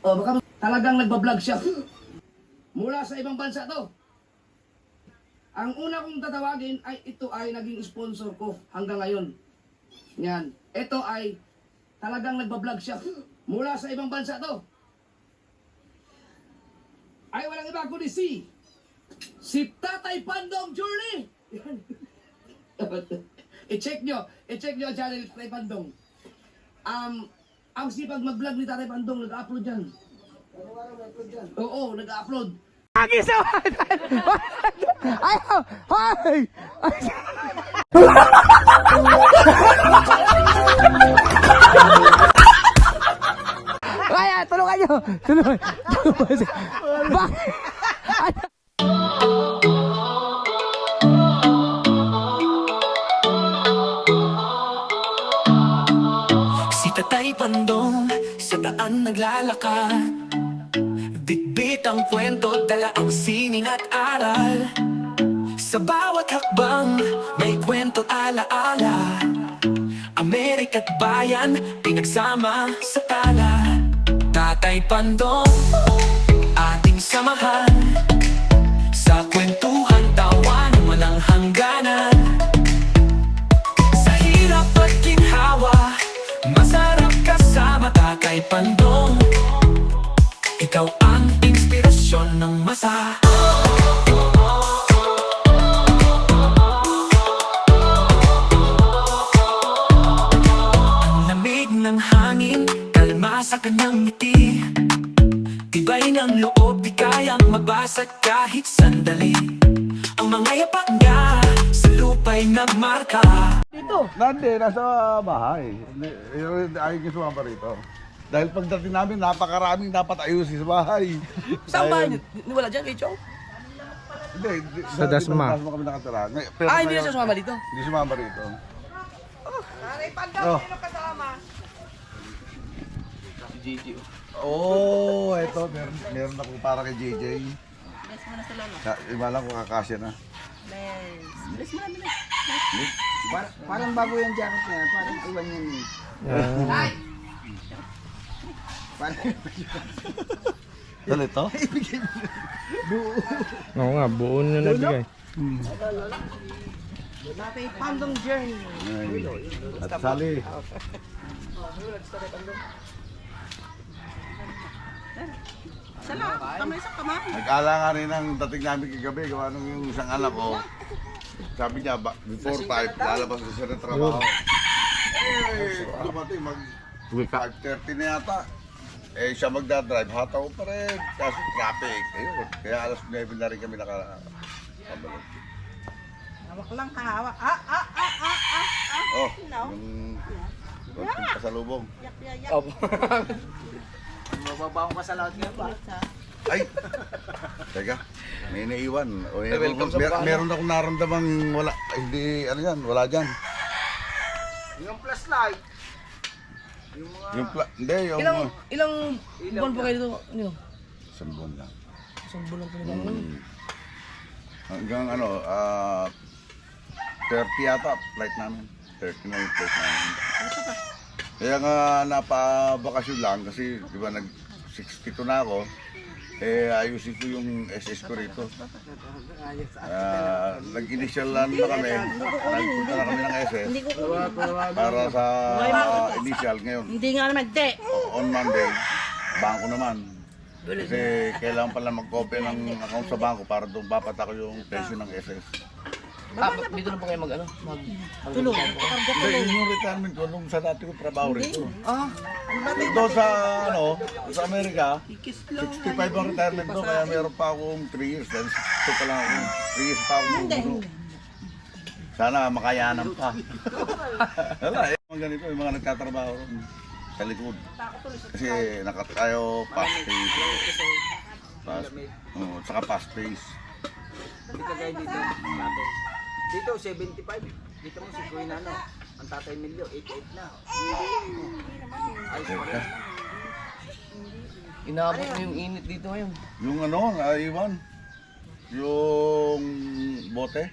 O, baka talagang nagbablog siya. Mula sa ibang bansa to. Ang una kong tatawagin ay ito ay naging sponsor ko hanggang ngayon. Yan. Ito ay talagang nagbablog siya. Mula sa ibang bansa to. Ay walang iba kundi si Tatay Pandong Journey. I-check nyo ang channel ni Tatay Pandong. Ang sipag mag-vlog ni Tatay Pandong, nag-upload dyan. Oo, nag-upload. Lagi sa ayaw! Hoy! Kaya, tulungan nyo! Tulungan! Bakit? Si Tatay Pandong sa daan naglalakad, bitbit ang kwento, dala ang sining at aral. Sa bawat hakbang, may kwento alaala. Amerika't bayan, pinagsama sa tala. Tatay Pandong, ating samahan. Sa kwentuhan, tawa ng walang hangganan. Sa hirap at ginhawa, masarap kasama Tatay Pandong. Ikaw ang inspirasyon ng masa. Ang lamig ng hangin, kalma sa kanyang ngiti. Tibay ng loob, di kayang mabasag kahit sandali. Ang mga yapak niya sa lupa'y nagmarka. Nandi, nasa bahay. Ayaw ko sumama rito. Dahil pagdating namin, napakaraming dapat ayusin sa bahay. Saan ba? Wala dyan, kay Chong? Hindi, Sa Dasma. Dasma kami nakatira. Hindi na siya sumama dito. Hindi sumama rito. Nanay Pandong, Oh. sino kasama? Oo, eto. Meron ako para kay JJ. Bless mo na sa lolo. Iba lang kung kakasya na. Bless. Bless mo na, bless. Parang bago yung jacket niya, parang iwan yun. Dali ito? Oo nga, buo nyo nabigay. Tatay Pandong Journey. At sali. Sala, kamay sa kamay. Nag-ala nga rin ang dating namin kagabi. Gawa nung yung isang anak ko. Sabi niya, before 5, lalabas na siya ng trabaho. Dumating, mag 5:30 na yata. Eh, siya magdadrive, hataw pa rin. Kaso traffic. Ayun, kaya alas 9 na rin kami nakabalik. Hawak lang, hawak. Oh, No. yung pasalubong. Yak, yak, yak. Mababaong ka sa lahat nga ba? Ay! Teka, may naiwan. O, meron akong naramdamang wala, hindi, ano yan, wala dyan. Yung flashlight. Hindi, yung... Ilang buwan po kayo dito? Ano? Isang buwan lang. Isang buwan po nila. Hanggang 30 yata, flight namin. 30 na yung flight namin. Kaya nga napabakasyon lang kasi di ba nag-62 na ako. Eh ayusin ko yung SS ko rito. Nag-initial lang na kami. Nagpunta na kami ng SS. Para sa initial ngayon. Hindi nga naman, de. On Monday, bangko naman. Kasi kailangan pala mag-open ng account sa bangko para doon papatako yung pension ng SS. Dito na po kayo Tulong. Hindi, yun yung retirement ko nung sa dati ko trabaho rito. Doon sa, sa Amerika, 65 ang retirement ko, kaya meron pa akong 3 years. Dahil 62 pa lang ako. 3 years pa akong buburo. Sana makayanan pa. Wala, mga ganito, yung mga nagtatrabaho ron sa likod. Kasi nakatayo, fast pace. Saka fast pace. Hindi ka gaya dito. Dito, 75. Dito mo si Kuya Nano. Ang tatay Milyo, 88 na. Ayos pa rin. Inaabot mo yung init dito ngayon. Yung Iwan, yung bote,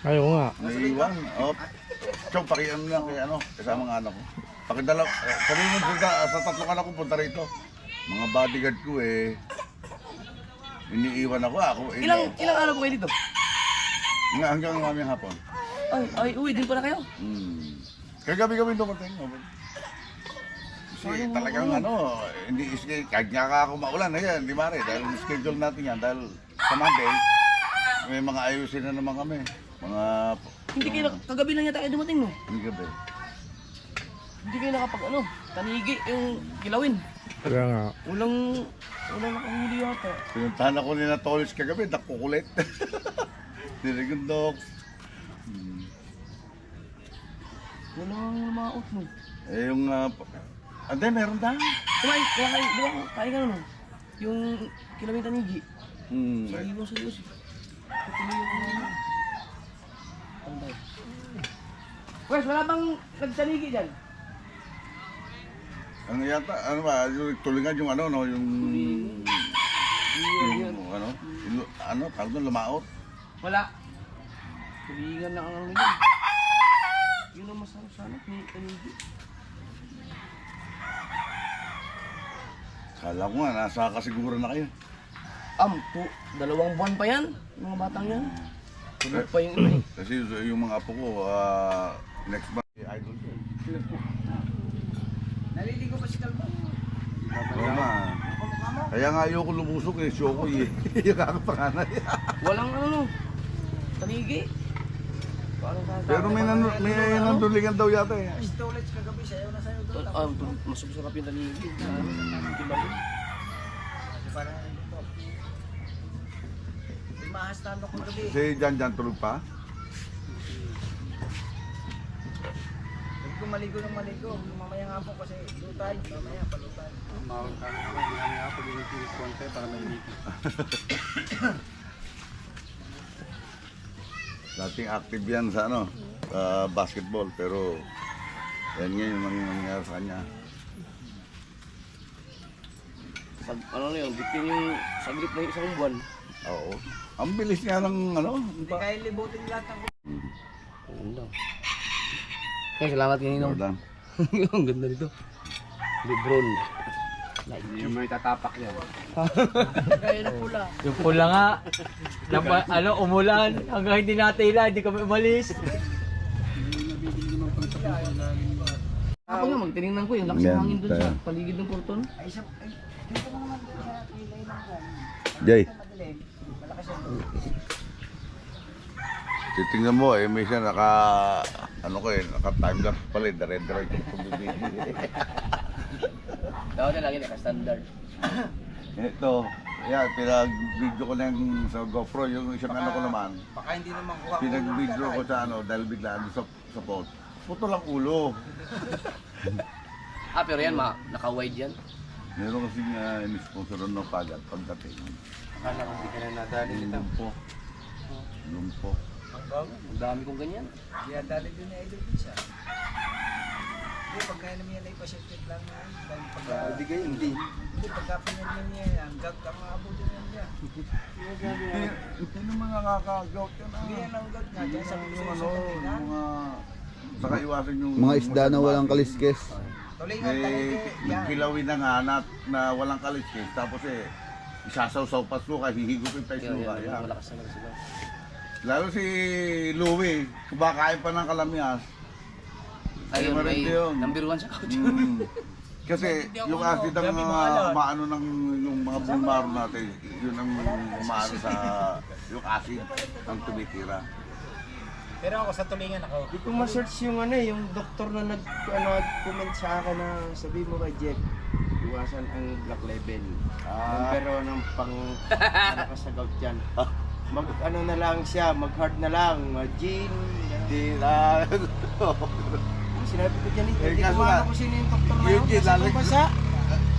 Ayaw nga. naiwan. Chong, pakiano lang kay kasama ng anak ko. Pakidala, sabihin mo sa tatlong anak ko, punta rito. mga bodyguard ko eh, iniiwan ako. Ilang araw po kayo dito? Hanggang mamayang hapon. Ay, uwi din pala kayo. Kagabi-gabi dumating. Kasi talagang hindi kahit nga ka ako maulan, hindi mare, dahil schedule natin yan, dahil sa Monday, may mga ayusin na naman kami. Hindi kayo, kagabi lang yata kayo dumating, no? Hindi gabi. Hindi kayo nakapag tanigi yung kilawin. Kaya nga. Walang nakahuli yata. Pinuntahan ako ni Natolis kagabi, nakukulit. Tinigundok. Walang maot, no? Eh yung, meron tayo. Kumain, di ba kain ka no? Yung kilawin tanigi. Sa Eh, iwas. Patuloy yung Anday. Wes, wala bang nagtanigi dyan? Ano yata, yung tulingan yung tawag doon, lumaot. Wala. Tulingan na ang nila. Yun ang masarap sana, tanigi. Kala ko nga, nasa kasiguran na kayo. 2 buwan pa yan, mga batang yan. Tulog pa yung iba eh. Kasi yung mga apo ko, next month, idol ko. Naliligo pa si Kalbo. Oo nga. Kaya nga ayoko lumusok eh, show ko eh. Yung kakapanganay. Walang tanigi. Pero may nandulingan daw yata eh. Storage kagabi, sayo na sayo doon. Masarap yung tanigi. Para ito. Mahas na ako kagabi. Si Jan tulog pa? Hindi ko maligo ng maligo. Mamaya nga po kasi lutay. Mamaya palutay. Dating active yan sa basketball, pero yan ngayon ang nangyari sa kanya. Bitin yung saglit na isang buwan. Oo. Ang bilis nga ng Hindi kaya libutin lahat ng Kaya salamat kanino. Jordan. Ang ganda nito. Lebron. Yung may tatapak yan. kaya na pula. Yung pula nga. Umulan. Hanggang hindi natila, hindi kami umalis. Ako nga, magtinignan ko yung lakas ng hangin dun sa paligid ng porton. Ay, dito mo naman sa kilay ng buwan. Jay, Madilim. Malakas yan. titingnan mo eh, may siya naka-time lapse pala eh, dire-dire yung pag-video. Dapat na lagi naka-standard. Ito, yan, pinag-video ko na yung sa GoPro, yung isang ko naman, Baka hindi naman kuha. pinag-video ko sa dahil biglaan sa post. Puto lang ulo. Pero yan, naka-wide yan. Meron kasing in-sponsor ng pagat pagdating. Akala ko hindi ka na nadali nito. Lumpo. Ang dami kong ganyan. Kaya dali din na idol din siya. Hindi, pagka naman yan ay pasyente lang na. Hindi kayo, hindi. Hindi, pagka pinanyan niya yan, hanggang ka maabutin yan niya. Hindi naman nakaka-gout yan. Hindi yan ang gout nga. Kaya sabi ko Yung sa kanina, saka iwasan yung Mga isda na walang kaliskes. tulingan talaga yan. kilawin na nga na walang kaliskis. Tapos isasaw-saw pa suka, hihigupin pa yung suka. Yan. Malakas na sila. Lalo si Louie, kumakain pa ng kalamyas. Ayun, may yun. number 1 sa couch. Kasi yung acid ang maano ng yung mga bumaro natin, yun ang umaano sa yung acid ang tumitira. Pero ako sa tulingan ako. Hindi ko ma-search yung yung doktor na nag-comment sa akin na sabi mo kay Jeff, iwasan ang black label. Pero ng ka sa gout dyan. Mag na lang siya, mag-hard na lang, gin. Di na. Sinabi ko dyan Eh, hindi ko kaso maano nga, kung sino yung doktor na Yun, yun. Jay, Kasi kung basa,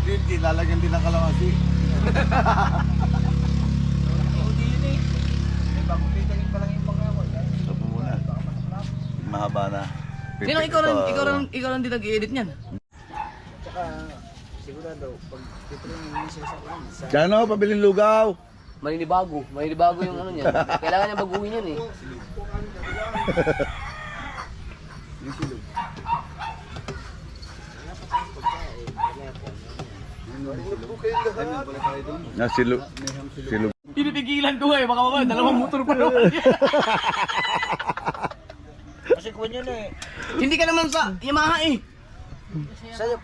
Yun, lalagyan din ng kalamansi. Hindi yun eh. May bagong pitaling pa lang yung mga wala. Ito po muna. Mahaba na. Sino ikaw lang din nag-i-edit niyan? Tsaka, sigurado, pag dito rin yung sila sa kuwan. Sa Diyan o, pabiling lugaw. Maninibago yung ano niyan. Kailangan niya baguhin yan eh. Na silo. Pinipigilan ko nga eh, baka mamaya dalawang motor pa naman. Kasi kung yun eh. Hindi ka naman sa Yamaha eh. Sa'yo,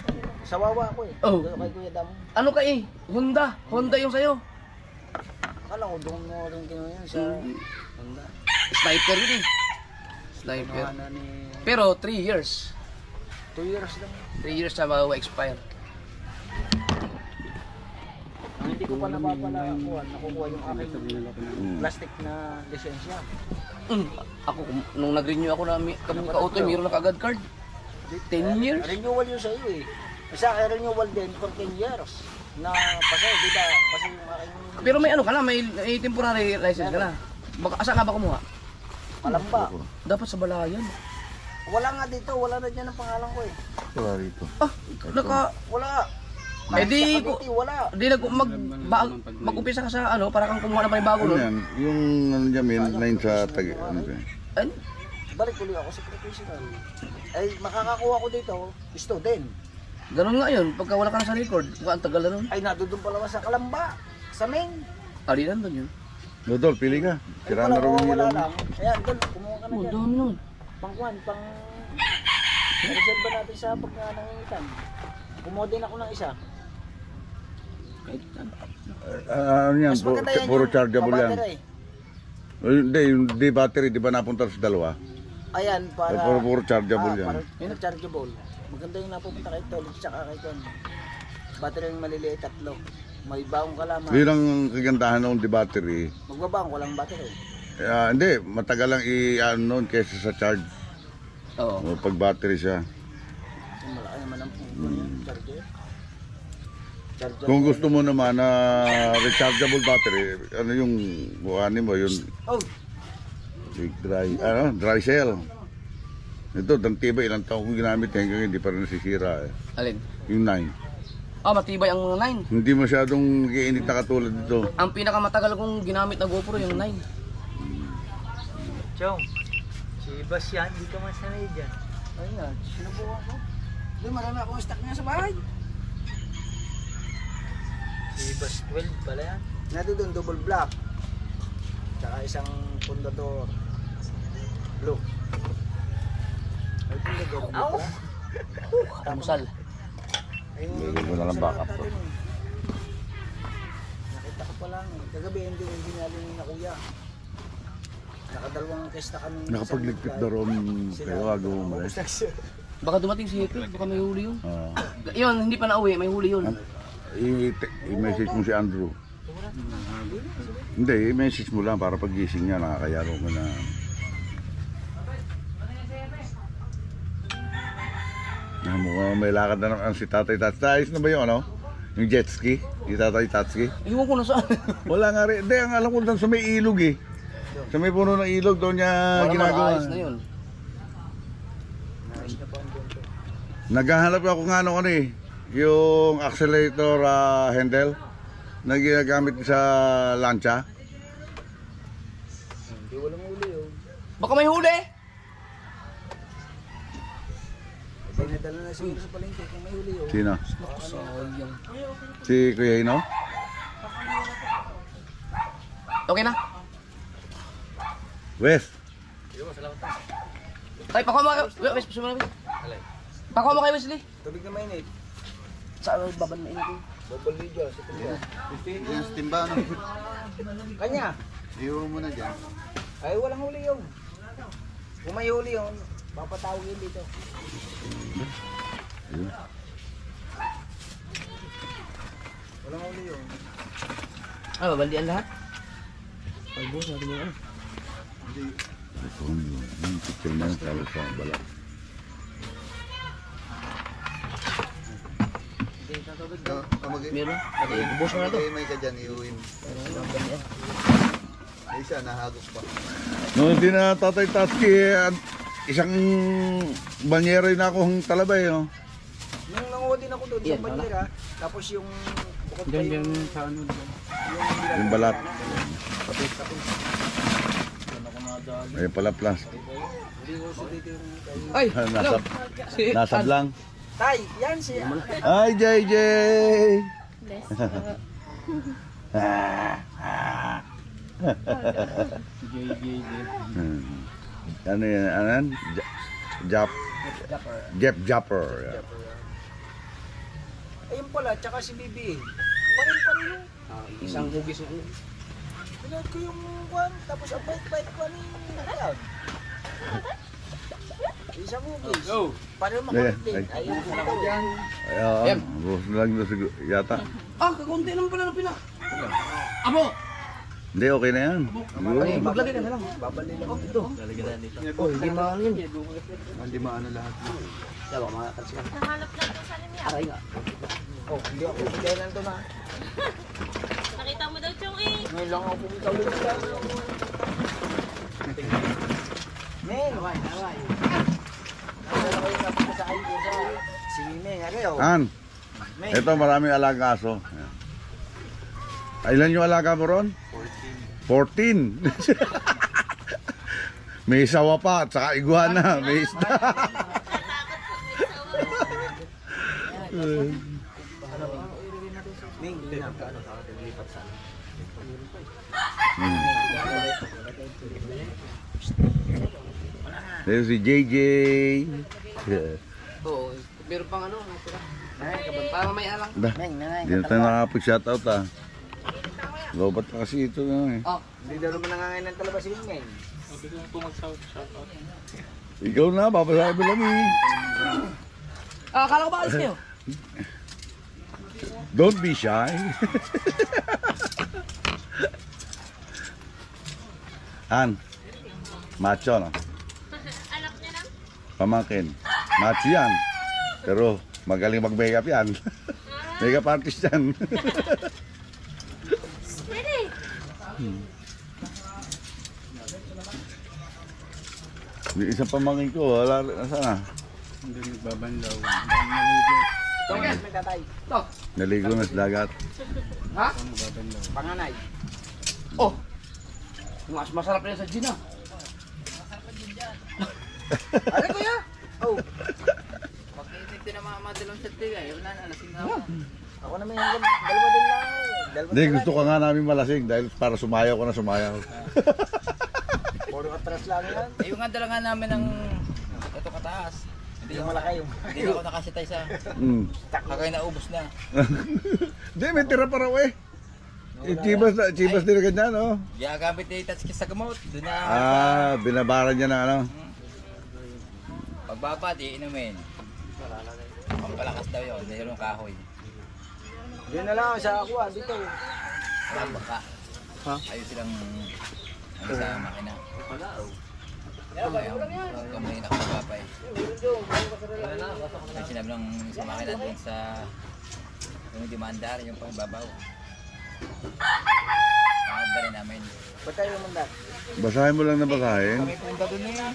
sa wawa ako eh. Oh. Kay Kuya Dam. Ano ka eh? Honda. Honda yung sa'yo. Akala ko doon mo rin kinuha yan sa Honda. Sniper yun eh. Sniper. Ano ni... Pero 3 years. 2 years lang. 3 years na mag-expire. Ang hindi ko pa napapalakuan, nakukuha yung aking plastic na lisensya. Ako, nung nag-renew ako na kami ka-auto, mayroon na kagad card. 10 years. Renewal yun sa'yo eh. Sa akin renewal din for 10 years. Na pasa, di ba? Pasa yung aking... Pero may ano ka na, may temporary license ka na. Baka, saan ka ba kumuha? Malamba. Dapat sa Balayan. Wala nga dito, wala na dyan ang pangalan ko eh. Wala rito. Wala. Eh di, Wala. di mag-umpisa ka sa ano, para kang kumuha ng panibago Ano nun. yan? Yung ano dyan, may line sa tag... Ano dyan? Ano? Balik ulit ako sa professional. Ay, makakakuha ko dito, student. Ganun nga yun, pagka wala ka na sa record, baka ang tagal na nun. Ay, nadudun pala sa Kalamba. Sa main. Ali nandun yun. Dodol, pili ka. Ay, Sira na raw yung wala ilaw. lang. Kaya, doon, kumuha ka na Oh, dyan. dami nun. Pang-kwan, reserve natin sa pagkanangingitan. Kumuha din ako ng isa. Kahit ano. Ano yan? Mas maganda yan Puro yung chargeable yan. pabattery. Hindi, yung di battery, di ba napunta sa dalawa? Ayan, para... Puro chargeable yan. Para chargeable. Maganda yung napupunta kay Tolid tsaka kay Kwan. Battery yung maliliit, 3. May baong ka lamang. Yun ang kagandahan ng di battery. Magbabaong ko lang battery. Hindi, matagal lang i-ano nun kesa sa charge. Oo. O, pag battery siya. Yung malaki naman ang charger. Charger. Kung gusto mo naman na rechargeable battery, ano yung buhanin mo, yung Oh, dry cell. Ito, dantiba, ilang taon kong ginamit hanggang hindi pa rin nasisira eh. Alin? Yung 9. Ah, matibay ang 9. Hindi masyadong giinit na katulad dito. Ang pinakamatagal kong ginamit na GoPro yung 9. Chong, si Bastian, di ka man sanay dyan. ayun nga, sinubukan ko. Doon, marami akong stock niya sa bahay. Si Bas 12 pala yan. Nado doon, double black. Tsaka isang pundador. Blue. Ay, pundador. Ow! Almusal. Meron mo na lang backup to. Nakita ko pa lang eh. Kagabi hindi nalin na kuya. Nakadalawang testa kami. Nakapagligpit na ron kayo agaw mo eh. Baka dumating si Hector, baka may huli yun. Ah. Yun, hindi pa nauwi, may huli yun. I-message mo si Andrew. Hindi, i-message mo lang para pag-gising niya, nakakayaro mo na. Mukhang may lakad na naman si Tatay Tatski. Ayos na ba yung ano? Yung jet ski? Yung Tatay Tatski? Iwan ko na saan. Wala nga rin. Hindi, ang alam ko doon sa may ilog eh. Sa may puno ng ilog doon niya Wala ginagawa. maayos na yun. Naghahanap ako nga nung ano eh. Yung accelerator handle na ginagamit sa lancha. Hindi walang uli yun. Baka may huli! Pinadala na siguro sa palengke kung may uli yun. Sino? Sayang. Si Kuya Hino? Okay na? Wes, Ay, pakuha mo kayo. Pakuha mo kayo, Wesley. Tubig na mainit. Sa baban na init. Bubble video sa tubig. yung timba no? Kanya. Iuro mo na dyan. Ay, walang huli yun. Kung may huli yun, papatawag yun dito. Walang huli yun. Ah, babandian lahat. Albos natin yung ano. Ito yung picture na yun talo sa balat. Meron. Ubos na na to. May ka dyan, iuwin. Babandian. Isa, nahagos pa. No, hindi na Tatay Tatski, isang banyero na akong talabay. Oh. Nung nanguha din ako doon Yan, sa Banyera, tapos yung bukod pa yung... sa ano doon. Yung balat. Ay pala plastic. Ay, Nasa, Si nasa blank. Tay, yan siya. Ay, JJ! Bless. Ano yan? Ano yan? Jap. Jeff Japper. Yeah. Ayun pala, tsaka si Bibi. Parin pa rin yung. Isang hugis na ano. Pinag ko yung kwan, tapos ang bait-bait pa ni Cloud. Isang hugis. Go! Paano makarating? Ay. Ayun ko ako dyan. Ayun. Bus lang na siguro. Yata. Ah, kakunti naman pala ng pina. Amo! Hindi, okay na yan. Siguro. Ay, maglagay ka na lang. Babali lang. Ito. Oh, hindi maano yun. Hindi maano lahat. Diba, makakalsi ka. Nahanap lang ito sa alam niya. Aray nga. Oh, hindi ako bigay lang ito na. Nakita mo daw, Chong eh. Ngayon lang ako pumunta ulit sa Meng! Nagdala ko yung napunta sa akin dito. Si Meng, ano? An, ito maraming alaga aso. Ayan. Ilan yung alaga mo ron? 14. May sawa pa at saka iguana. May isda. Meng, hindi na. Ano, lipat sa There's si JJ. Oo, meron pang ano. Para may alang. Da, Meng, nanay. di na tayo nakapag-shoutout ah. Lobat kasi ito nga eh. Oh, Hindi daw naman nangangain ng talaba si Meng. Ikaw na, papasabi lang eh. akala ko ba alis kayo? Don't be shy. Han, macho no? Anak niya na? Pamangkin. Macho yan. Pero magaling mag-makeup yan. Makeup artist yan. Pwede. Yung isang pamangkin ko, wala rin. Nasaan na? Hindi nagbabanlaw. Ito, may tatay. Ito. Naligo na sa dagat. Ha? Panganay. Oh. Mas masarap yan sa gin ah. Ano kuya? Oh, ako naman yung dalawa din lang. Dalawa Hindi, gusto ka nga namin malasing dahil para sumayaw ko na sumayaw. Puro atras lang yan. Yung nga dala nga namin ng ito kataas. Hindi Yung malaki yung. Hindi na ako nakasitay sa Mm. kagaya na ubos na. Hindi, may tira pa raw eh. Chibas din ganyan, no? Gagamit ni touch sa gamot. Doon na Binabaran niya ng ano. pagbabad, iinumin. Pampalakas daw yun. Dahil yung kahoy. Yun na lang sa ako dito. Walang baka. Ayun silang ano sa makina. Kung may nakapapay. Ay sinabi ng sa makina din sa yung demandar, yung pangbabaw. Panganda rin namin. Ba't tayo mandat? Basahin mo lang na basahin. Kami punta doon eh.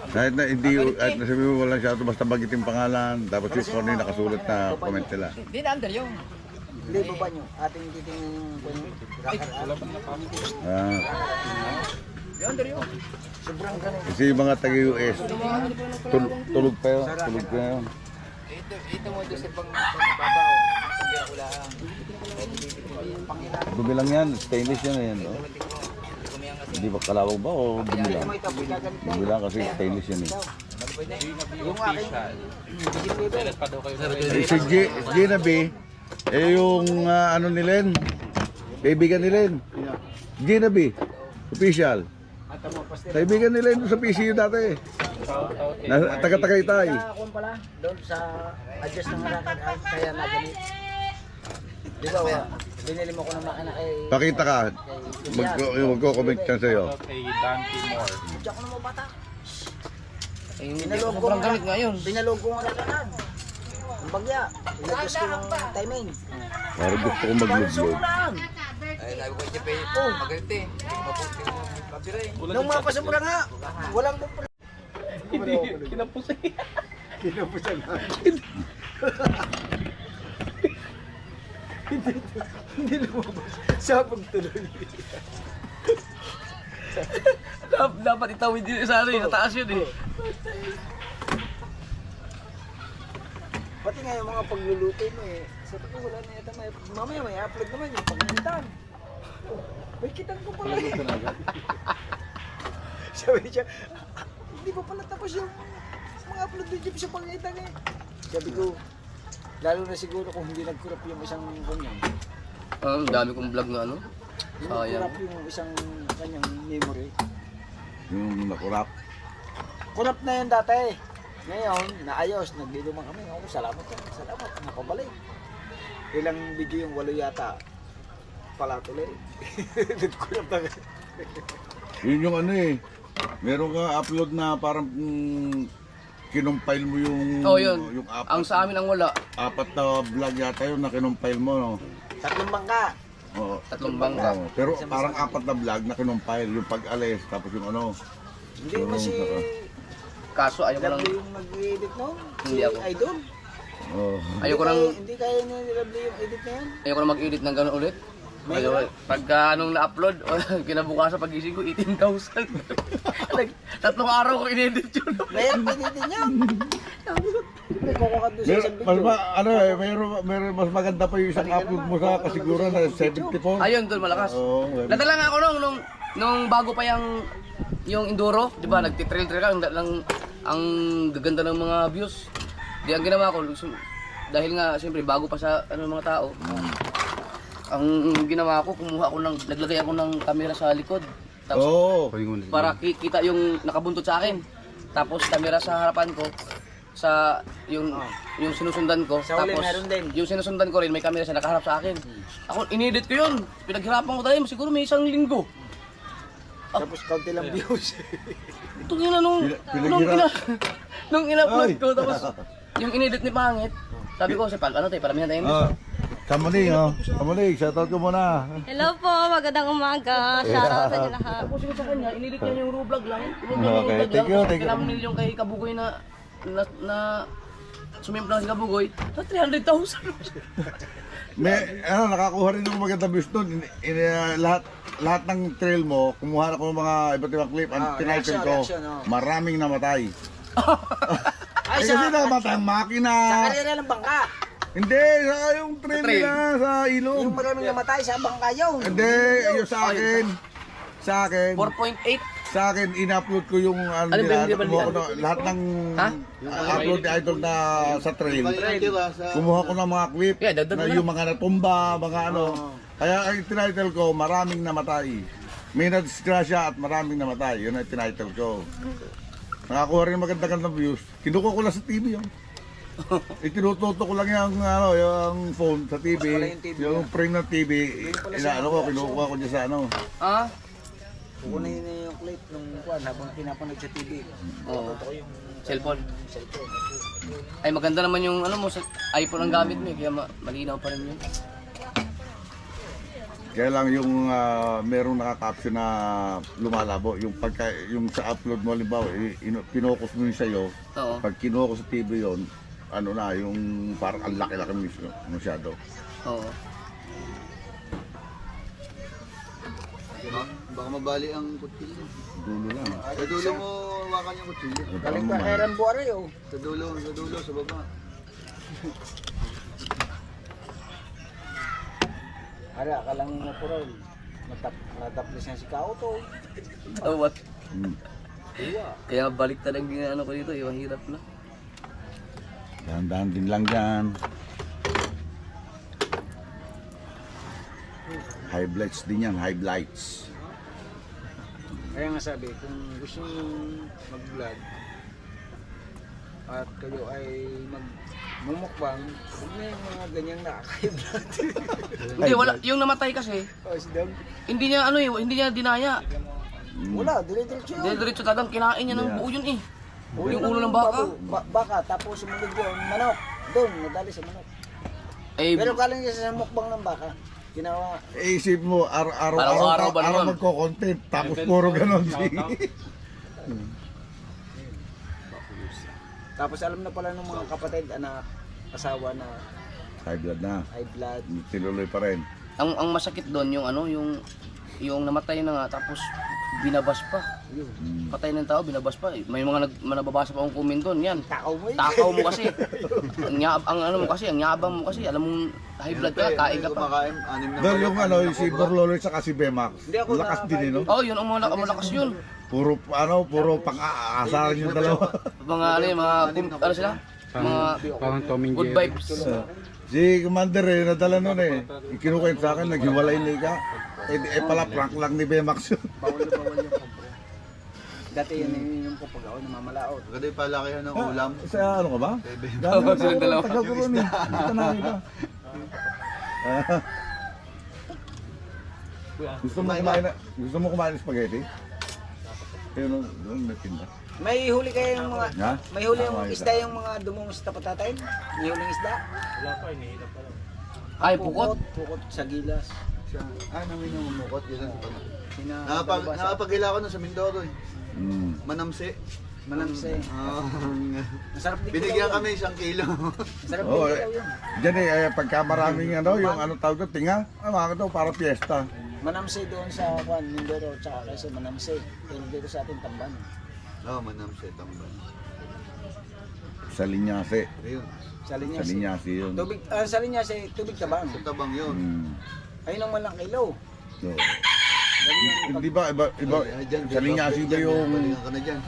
Kahit na hindi, at nasabi mo walang siya, basta bagitin pangalan. Tapos yung kung ano yung nakasulat na comment nila. Hindi na under yung. Hindi, baba nyo. Ating titingin yung Ah, Yung under yung. sobrang ganun. kasi yung mga taga-US, tulog pa yun. Tulog pa yun. Ito mo doon sa pangbabaw. Sabi ako lang. Dumi lang yan, stainless yan eh. No? Hindi ba kalawag ba o dumi lang? May tapos gaganit na. Dumi lang kasi stainless yan eh. Yung aking Si Gina B, eh yung ano ni Len, kaibigan ni Len. Gina B, official. Kaibigan ni Len sa PCU dati. Taga-Tagaytay. Kaya ako pala, doon sa adjust ng racket kaya naganit. Di ba, binili mo ko ng makina kay... Pakita ka, magko-comment ka sa'yo. Diyan ko naman bata. Yung Pinalog ko sobrang galit ngayon. Pinalog ko ng rakanan. Ang bagya. Pinadjust ko ng timing. Parang gusto kong Parang mag-vlog. sumulan. Ay, sabi ko siya pa magalit eh. Maputi yung copyright. Nung mga pasamura nga, walang bukla. Hindi lumabas. Sabog tuloy. Dapat itawid din sa ano, sa taas yun eh. Pati nga yung mga pagluluto mo eh. Sabi ko, wala na yata may... Mamaya may upload naman yung panganitan. Oh, may kitang ko pala eh. Sabi niya, hindi pa pala tapos yung mga upload video sa panganitan eh. Sabi ko, lalo na siguro kung hindi nag-crop yung isang kanyang. Ang dami kong vlog na ano. Hindi Sayang. nag-crop yung isang kanyang memory. Yung nakurap. Kurap na yun dati. Ngayon, naayos, naglilumang kami. Ako, salamat, nakabalik. Ilang video yung 8 yata. Pala tuloy. Nagkurap na. Yun yung ano eh. Meron ka upload na parang kinumpile mo yung Oh, yun. yung apat, Ang sa amin ang wala. apat na vlog yata yun na kinumpile mo, no? 3 bangka. Oo. 3 bangka. Oo. Pero parang apat na vlog na kinumpile, yung pag-alis, tapos yung ano. Hindi mo si... Kaso ayoko lang. Lovely yung mag-edit no? Hindi Si ako. Idol. Oh. Ayoko lang. Hindi kaya ni Lovely yung edit na yan. Ayoko na mag-edit ng gano'n ulit. Ayoko. Pagka anong na-upload, kinabukasan pagising ko 18,000. 3 araw ko in-edit yun. Mayroon pinitin niya. May kukukat doon sa isang Mas video. ano eh, mayroon mas maganda pa yung isang upload mo sa kasiguran na 74. Ayun, doon malakas. Oo. Nadala nga ako nung bago pa yung enduro, di ba? Nagtitrail-trail ka, ang gaganda ng mga views. Di ang ginawa ko, dahil nga siyempre bago pa sa mga tao, ang ginawa ko, naglagay ako ng camera sa likod. Tapos Oo. para kita yung nakabuntot sa akin. Tapos camera sa harapan ko, sa yung sinusundan ko. Sa huli, Tapos meron din. yung sinusundan ko rin, may camera siya nakaharap sa akin. Ako, inedit ko yun. Pinaghirapan ko tayo, siguro may 1 linggo. Tapos kaunti lang views. Ito yun nung in-upload ko, tapos yung inedit ni Pangit, sabi ko, paramihan tayo Ah, Kamaling, Kamaling, shoutout ko muna. Hello po, magandang umaga. Shoutout sa inyo lahat. Tapos yung sa kanya, inedit niya yung Rublog lang. Okay, thank you. Kinamnil yung kay Kabugoy na sumimplang si Kabugoy, sa 300,000. May, nakakuha rin ng magandang views doon. Lahat ng trail mo, kumuha ako ng mga iba't ibang clip. Ang tinitle ko, reaction, maraming namatay. Ay, Kasi namatay ang makina. Sa karera ng bangka. Hindi, sa yung trail trail. nila, sa ilog. Yung maraming namatay sa bangka yun. Hindi, yung sa akin. Sa akin. 4.8. Sa akin, in-upload ko yung Ano ba nila, yung kumuha ko lahat ng Ha? upload ni Idol na sa trail. Kumuha ko ng mga clip Yeah, dagdag na mo na. yung mga natumba, mga ano. Kaya ang tinitle ko, maraming namatay. May nadisgrasya at maraming namatay. Yun ang tinitle ko. Nakakuha rin maganda-gandang views. Kinukuha ko lang sa TV yun. Itinututo ko lang yung phone sa TV. Wala yung TV Yung frame ng TV. Kinukuha ko dyan sa ano. Ah? Kukunin niya yung clip nung habang pinapanood sa TV. Oo. Totoo yung Cellphone. cellphone. Ay maganda naman yung mo sa iPhone ang gamit mo, kaya malinaw pa rin yun. Kaya lang yung merong naka-caption na lumalabo, yung sa upload mo halimbawa, pinokus mo yung sa'yo, Oo. pag kinuha ko sa TV yon, yung parang ang laki-laki masyado. Oo. Baka mabali ang kutsilyo. Dulo lang. Sa dulo mo hawakan yung kutsilyo. Galing ka kay Rambo Aray oh. Sa dulo, sa baba. Ara, akalang mo po raw. Nataplis na si Kao to. Oh, what? Hmm. Kaya balik talaga yung ko dito, yung hirap na. Dahan-dahan din lang dyan. High lights din yan, high lights. Kaya nga sabi, kung gusto nyo mag-vlog at kayo ay magmumukbang, huwag na yung mga ganyang nakaka-vlog. Hindi, wala. Yung namatay kasi, Oh, si Dom. hindi niya dinaya. Wala, dire-diretso yun. Diretso talagang kinain niya ng Yeah. buo yun eh. Uli Yung ulo ng baka. Baka, tapos sumunod yun, manok. Doon, nadali sa manok. Eh, Pero galing siya sa mukbang ng baka. Ginawa, Isip mo, Araw-araw ba araw naman? magko-content, tapos puro ganon. tapos alam na pala ng mga kapatid, anak, asawa na High blood na, high blood. tinuloy pa rin. ang masakit doon yung yung namatay na nga tapos binabas pa. Patay ng tao, binabas pa. May mga nababasa pa akong comment doon. Yan. Takaw mo yun. Takaw mo kasi. ang ano mo kasi, ang yabang mo kasi. Alam mong high blood ka, kain ka pa. Kumakain, anim na Dahil yung ano, si Borlolo at si Bemax. Hindi ako Lakas din eh, no? Oh, yun ang malakas yun. Puro pang-aasaran yung dalawa. Mga ano yun, mga ano sila? Mga good vibes. Si Commander eh, nadala nun eh. Ikinukwento sa akin, naghiwalay na ika. Eh pala, prank lang ni Bemax yun. Bawal yung kompre. Dati yan yung kapag ako namamalaot. Kasi palakihan ng ulam. Sa ano ka ba? Oo, silang dalawa. Tagal ko rin eh. Kita na kita. Gusto mo kumain ng spaghetti? Ayun, doon may tinda. May huli kayo yung mga, Ha? may huli yung Ah, isda yung mga dumungos sa tapat natin? May huling isda? Ay, pukot. Pukot sa gilas. Namin yung umukot. Yun ang Sina, nakapagila ko nun sa Mindoro eh. Manamsi. Manamse. Masarap din Binigyan kilaw kami 1 kilo. Masarap din Oo, kilaw yun. Diyan eh, pagka maraming ano, yung ano tawag ko, tinga, mga ito, para piyesta. Manamse doon sa Juan, Mindoro, tsaka kasi Manamse. Pero dito sa ating Tamban. Oo, manamsi. Tamban. Sa Linyase. Ayun. Sa Sa Linyas. Linyase yun. Tubig, sa Linyas, tubig tabang. Sa tabang yun. Ayun ang malang kilo. So, hindi ba, iba, Ay, dyan, sa Linyase ba dyan, yung, balikan ka na dyan.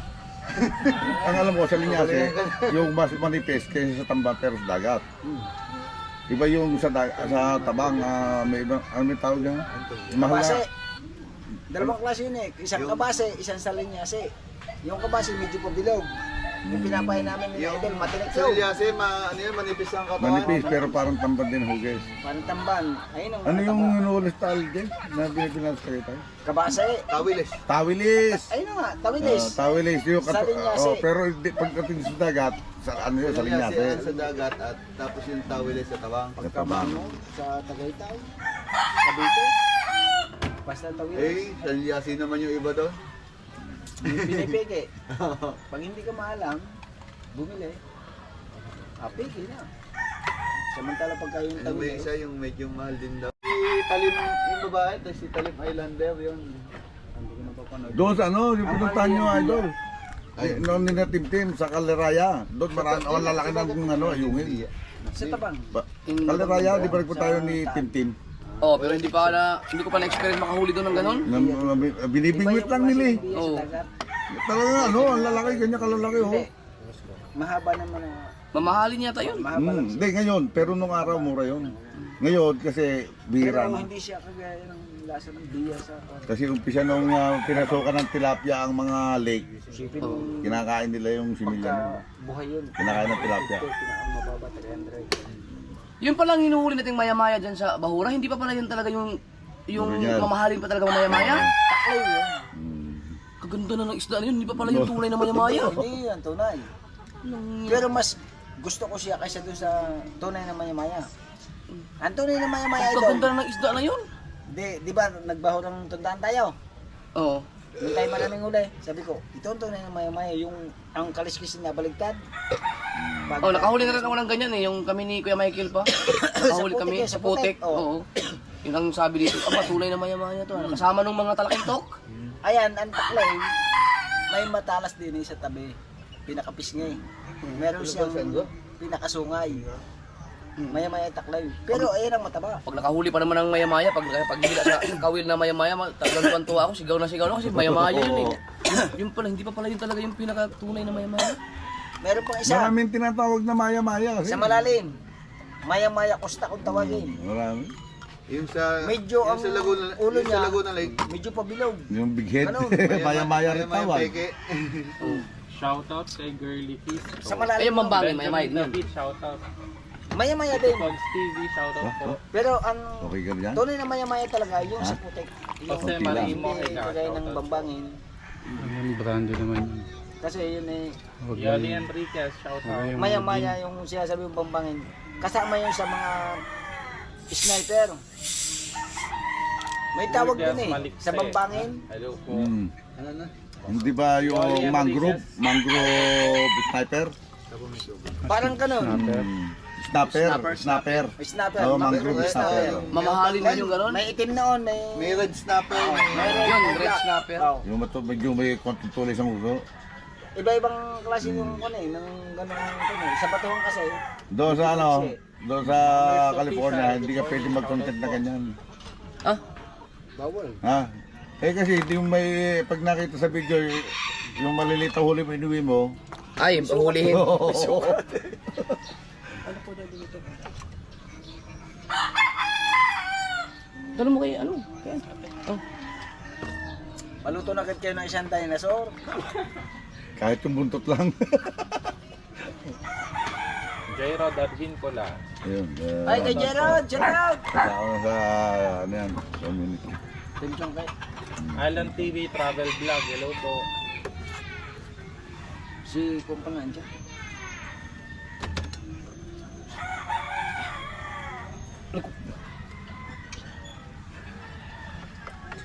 ang alam ko sa Linyase, yung mas manipis kaysa sa Tamban pero sa dagat. Iba yung sa Tabang, may ibang, ano may tawag yan? Mahal Kabase. na. Dalawang klase yun eh. Isang kabase, isang sa Linyase. Yung kabase medyo pabilog. Yung pinapahin namin ni Idol, matinik Sa yun. Ilyase, ano yun, manipis ang katawan. Manipis pero parang Tamban din hugis. Parang Tamban. Ayun ang Ano yung mataba. inuulis tawag din? Na binipinas kayo tayo? Kabase. Tawilis. Tawilis! Ayun na nga, tawilis. Tawilis yung Sa Linyase. pero pagdating sa dagat, sa ano yun, sa Linyase. Sa dagat at tapos yung tawilis sa tabang. Sa Tabang. Ano, sa Tagaytay. Cavite. Basta tawilis. Eh, sa Ilyase naman yung iba doon. Pinipiki. Pag hindi ka maalam, bumili. Piki na. Samantala pagka yung Ano may tawilis. isa yung medyo mahal din daw. Si Talim, yung babae, tapos si Talim Islander, yun. Hindi ko napapanood. Doon sa ano, yung pinuntahan nyo, idol. Ay, noon ninatimtim sa Kaleraya. Doon marami, ang lalaki ng ano, ayungin. Sa Tabang. Kaleraya, di ba nagpunta tayo ni Timtim? Oh, pero hindi ko pa na-experience makahuli doon ng ganun. Binibingwit lang nila eh. Oo. Talaga ano, ang lalaki, ganyan kalalaki oh. Mahaba naman ang... Mamahalin yata yun. Mahaba lang. Hindi, ngayon, pero nung araw mura yun. Ngayon, kasi bihira Pero na. hindi siya kagaya ng lasa ng biya sa... Kasi umpisa nung pinasukan ng tilapia ang mga lake, Sipin mo kinakain nila yung pagka similyan. buhay yun. Kinakain ng tilapia. Ito, pinakamababa 300. Yun palang hinuhuli nating maya-maya dyan sa Bahura, hindi pa pala yun talaga yung Original. mamahalin pa talaga maya-maya. Taklay yun. Kaganda na ng isda na yun, hindi pa pala yung tunay na maya-maya. Hindi yan, tunay. Pero mas gusto ko siya kaysa doon sa tunay na maya-maya. Ang tunay na maya-maya ito. Kaganda na ng isda na yun. Di ba nagbaho ng tundaan tayo? Oo. Yung tayo maraming huli. Sabi ko, ito ang tunay na maya-maya. Yung ang kaliskis na baligtad. Oh, nakahuli na rin ako ng ganyan eh, yung kami ni Kuya Michael pa. Nakahuli Sa kami putik eh, sa sa putik. putik. Oo. Yun ang sabi dito, tunay na maya-maya to. Kasama nung mga talakintok. Ayan, ang taklay, may matalas din eh sa tabi. Pinakapisngay. Meron siyang pinakasungay. Maya-maya taklay. Pero ayan ang mataba. Pag nakahuli pa naman ng maya-maya, pag hindi sa kawil na maya-maya, talagang tuwa ako, sigaw na kasi maya-maya yun eh. Yun pala, hindi pa pala yun talaga yung pinakatunay na maya-maya. Meron pang isa. Maraming tinatawag na maya-maya kasi. Sa malalim. Maya-maya kusta kung tawagin. Marami. Yung sa, Medyo yung ang sa Laguna, ulo yung niya, sa Laguna Lake. medyo pabilog. Yung big head, Ano? maya-maya rin tawag. Peke. Shoutout kay Girly Fish. Sa malalim. Ayun, mambangin, maya-maya din yun. Shoutout. Maya-maya din. Pogs TV, shoutout po. Pero ang Okay ka dyan? tunay na maya-maya talaga yung sa putik. Yung Jose Konti Marimo, hindi kagaya ng bambangin. Brando naman yun. Kasi yun eh, Yoli Enriquez, shoutout. maya-maya yung sinasabi yung bambangin. Kasama yun sa mga sniper. May tawag din eh, sa bambangin. Hello po. Ano na? Hindi ba yung mangrove sniper? Parang ganun. Snapper. May snapper. Oo, mangrove snapper. Mamahalin din yung gano'n. May itim noon, may red snapper. Yun, red snapper. Yung medyo may konting tuloy sa ulo. Iba-ibang klase yung ng gano'n. Sa batuhan kasi. Doon sa doon sa California, hindi ka pwede mag-content na ganyan. Bawal. Ha? Kasi hindi mo may, pag nakita sa video, yung maliliit na huli mo inuwi mo. Ay, pahulihin. Tanong mo kay ano? Maluto na agad kayo ng isang dinosaur. Kahit yung buntot lang. Jairo Darwin ko lang. Ayun. Ay, kay Gerald! Shout out! Kasama sa, ano yan, community. Timsong kay. Alan TV Travel Vlog. Hello po. Si Kumpangan dyan.